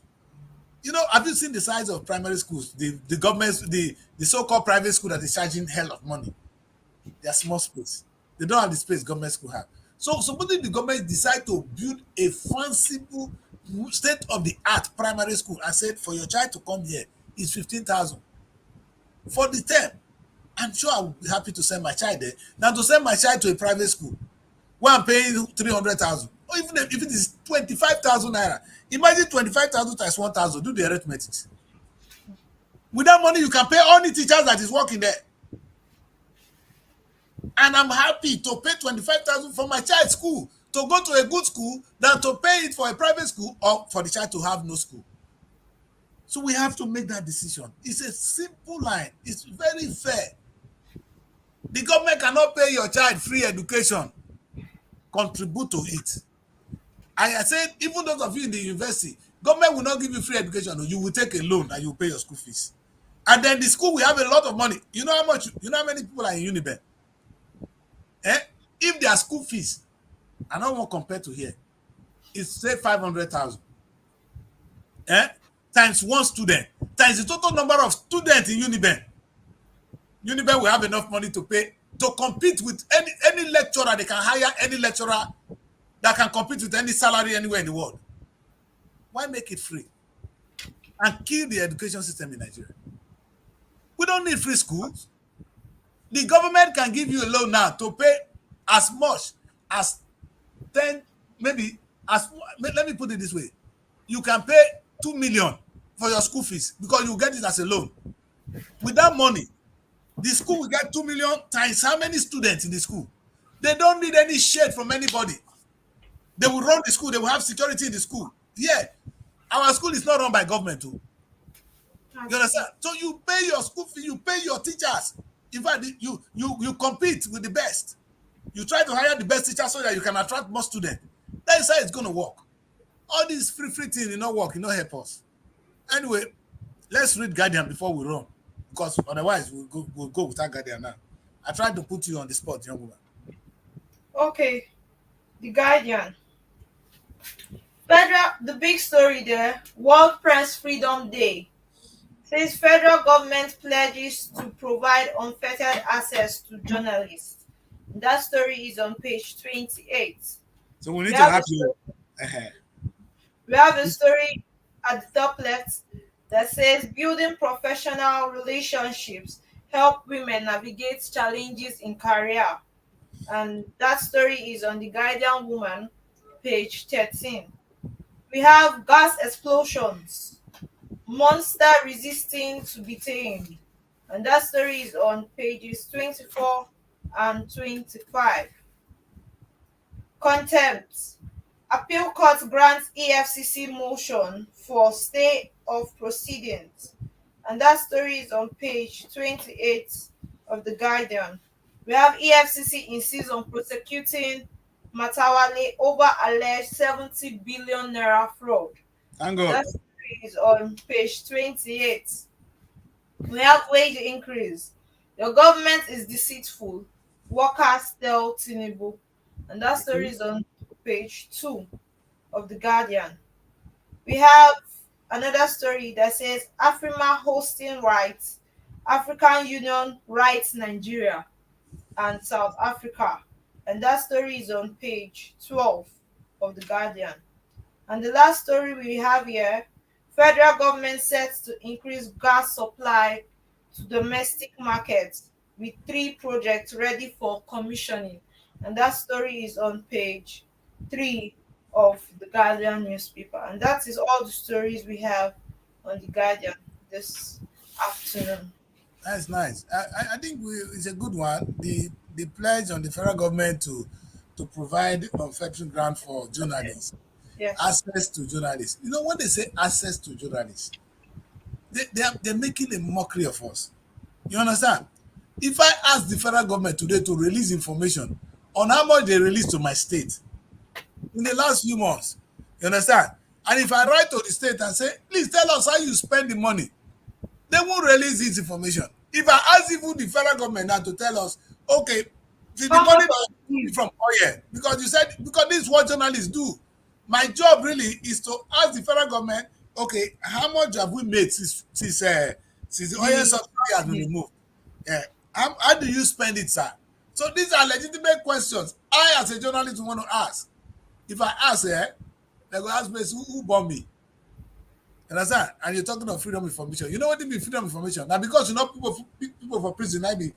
have you seen the size of primary schools? The government, the so-called private school that is charging hell of money. They are small space. They don't have the space government school have. So supposing the government decide to build a fanciful state-of-the-art primary school and said for your child to come here is 15,000 for the term, I'm sure I would be happy to send my child there than to send my child to a private school where I'm paying 300,000 or even if it is 25,000 naira. Imagine 25,000 times 1,000. Do the arithmetic. With that money, you can pay all the teachers that is working there. And I'm happy to pay 25,000 for my child's school to go to a good school than to pay it for a private school or for the child to have no school. So we have to make that decision. It's a simple line. It's very fair. The government cannot pay your child free education. Contribute to it. And I said, even those of you in the university, government will not give you free education. You will take a loan and you will pay your school fees. And then the school will have a lot of money. You know how many people are in Uniben? If their school fees, I don't want to compare to here, it's say 500,000. Times one student, times the total number of students in Uniben. Uniben will have enough money to pay to compete with any lecturer. They can hire any lecturer that can compete with any salary anywhere in the world. Why make it free and kill the education system in Nigeria? We don't need free schools. The government can give you a loan now to pay as much as 10, maybe let me put it this way. You can pay 2 million for your school fees because you get it as a loan. With that money, the school will get 2 million times how many students in the school? They don't need any shade from anybody. They will run the school. They will have security in the school. Yeah, our school is not run by government too. You understand? So you pay your school fee, you pay your teachers. In fact, you compete with the best. You try to hire the best teachers so that you can attract more students. That is how it's going to work. All these free things, it not work, it not help us. Anyway, let's read Guardian before we run, because otherwise we'll go without Guardian now. I tried to put you on the spot, young woman. Okay, the Guardian. The big story there, World Press Freedom Day. Says federal government pledges to provide unfettered access to journalists. That story is on page 28. So we need to have you. We have a story at the top left that says building professional relationships help women navigate challenges in career. And that story is on the Guardian Woman, page 13. We have gas explosions, monster resisting to be tamed. And that story is on pages 24 and 25. Contempt. Appeal court grants EFCC motion for stay of proceedings. And that story is on page 28 of the Guardian. We have EFCC insists on prosecuting Matawale over alleged 70 billion naira fraud. Thank God. That story is on page 28. We have wage increase. Your government is deceitful. Workers tell Tinubu. And that story is on page 2 of the Guardian. We have another story that says Afrima hosting rights. African Union rights Nigeria and South Africa. And that story is on page 12 of the Guardian. And the last story we have here, federal government sets to increase gas supply to domestic markets with 3 projects ready for commissioning. And that story is on page 3 of the Guardian newspaper. And that is all the stories we have on the Guardian this afternoon. That's nice. I think it's a good one. The pledge on the federal government to provide manufacturing grant for journalists, Yes. access to journalists. You know, when they say access to journalists, they're making a mockery of us. You understand? If I ask the federal government today to release information on how much they released to my state in the last few months, you understand? And if I write to the state and say, please tell us how you spend the money, they won't release this information. If I ask even the federal government now to tell us, okay, the money that you from oil, because you said, because this is what journalists do. My job really is to ask the federal government, okay, how much have we made since the oil subsidy has been removed? Yeah. How do you spend it, sir? So these are legitimate questions I, as a journalist, want to ask. If I ask, they go ask me, who bought me? You understand? And you're talking of freedom of information. You know what it means, freedom of information? Now, because you know people for prison, the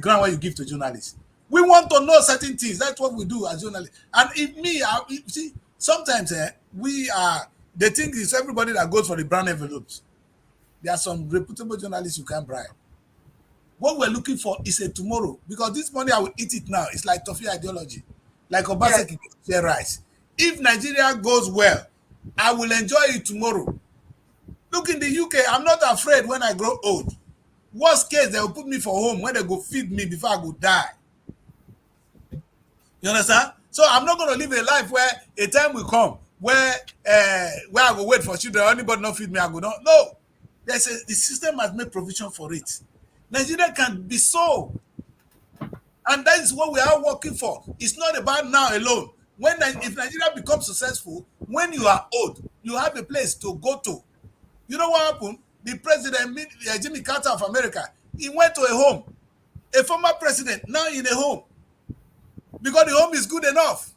ground where you give to journalists. We want to know certain things. That's what we do as journalists. And see, sometimes they think it's everybody that goes for the brown envelopes. There are some reputable journalists you can't bribe. What we're looking for is a tomorrow, because this morning I will eat it now. It's like toffee ideology, like Obaseki share rice. If Nigeria goes well, I will enjoy it tomorrow. Look, in the UK, I'm not afraid when I grow old. Worst case, they will put me for home when they go feed me before I go die. You understand? So I'm not going to live a life where a time will come where I go wait for children, anybody not feed me, I go not. No. The system has made provision for it. Nigeria can be so. And that is what we are working for. It's not about now alone. If Nigeria becomes successful, when you are old, you have a place to go to. You know what happened? The president, Jimmy Carter of America, he went to a home. A former president, now in a home. Because the home is good enough.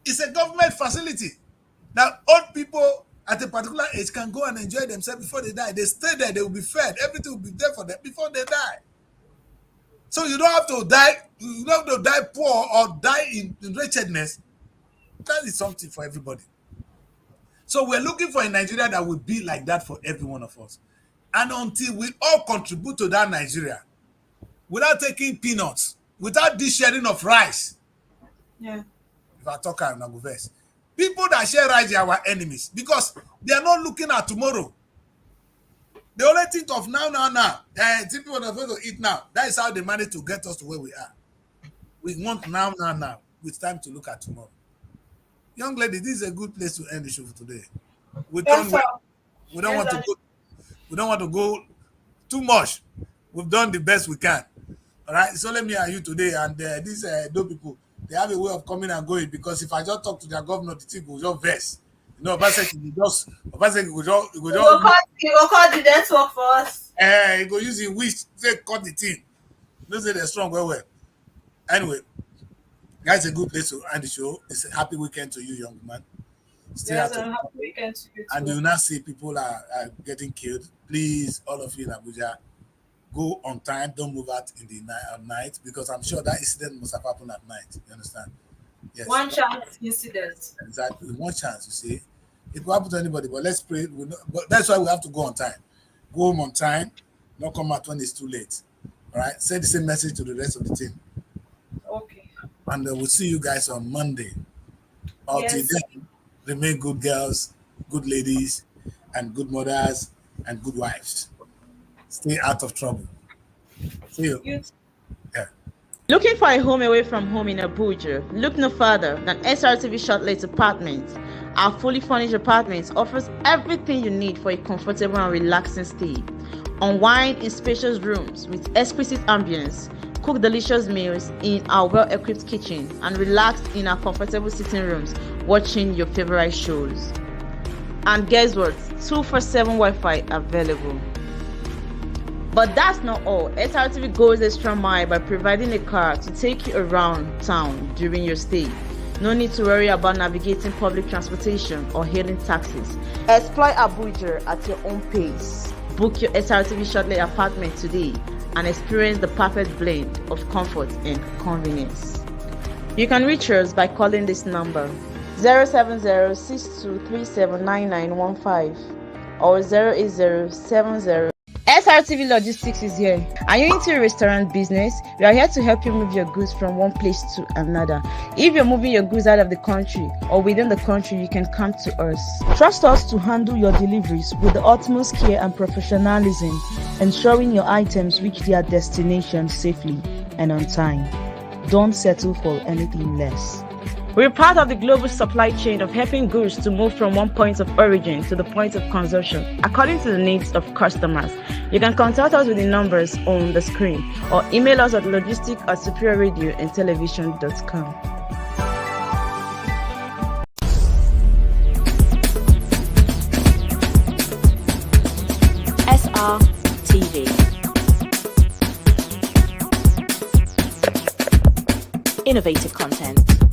It's a government facility. Now, old people at a particular age can go and enjoy themselves before they die. They stay there, they will be fed. Everything will be there for them before they die. So you don't have to die, you don't have to die poor or die in wretchedness. That is something for everybody. So we're looking for a Nigeria that will be like that for every one of us. And until we all contribute to that Nigeria, without taking peanuts, without this sharing of rice. Yeah. If I talk, I'm not go verse. People that share rice are our enemies because they are not looking at tomorrow. They only think of now. People are going to eat now. That is how they manage to get us to where we are. We want now. It's time to look at tomorrow. Young lady, this is a good place to end the show for today. We don't want to go too much. We've done the best we can. All right. So let me and you today, and these dope people, they have a way of coming and going, because if I just talk to their governor, the thing will just verse. You know, Obaseki will just cut the network for us. He go use his wish to cut the thing. Don't say they're strong well. Anyway, that's a good place to end the show. It's a happy weekend to you, young man. Stay out of happy weekend to you too. And you will not see people are getting killed. Please, all of you in Abuja, go on time. Don't move out in the night, because I'm sure that incident must have happened at night. You understand? Yes. One chance incident. Exactly. One chance, you see. It will happen to anybody, but let's pray. But that's why we have to go on time. Go home on time. Not come out when it's too late. All right? Send the same message to the rest of the team. Okay. And we'll see you guys on Monday. Until then, remain good girls, good ladies, and good mothers, and good wives. Stay out of trouble. See you. Yeah. Looking for a home away from home in Abuja? Look no further than SRTV Shortlet Apartments. Our fully furnished apartments offers everything you need for a comfortable and relaxing stay. Unwind in spacious rooms with exquisite ambience. Cook delicious meals in our well-equipped kitchen and relax in our comfortable sitting rooms watching your favorite shows. And guess what? 247 Wi-Fi available. But that's not all. SRTV goes extra mile by providing a car to take you around town during your stay. No need to worry about navigating public transportation or hailing taxis. Explore Abuja at your own pace. Book your SRTV shortlet apartment today and experience the perfect blend of comfort and convenience. You can reach us by calling this number 070-6237-9915 or 08070. SRTV Logistics is here. Are you into a restaurant business? We are here to help you move your goods from one place to another. If you're moving your goods out of the country or within the country, you can come to us. Trust us to handle your deliveries with the utmost care and professionalism, ensuring your items reach their destination safely and on time. Don't settle for anything less. We're part of the global supply chain of helping goods to move from one point of origin to the point of consumption according to the needs of customers. You can contact us with the numbers on the screen or email us at logistic@superiorradioandtelevision.com. SRTV. Innovative content.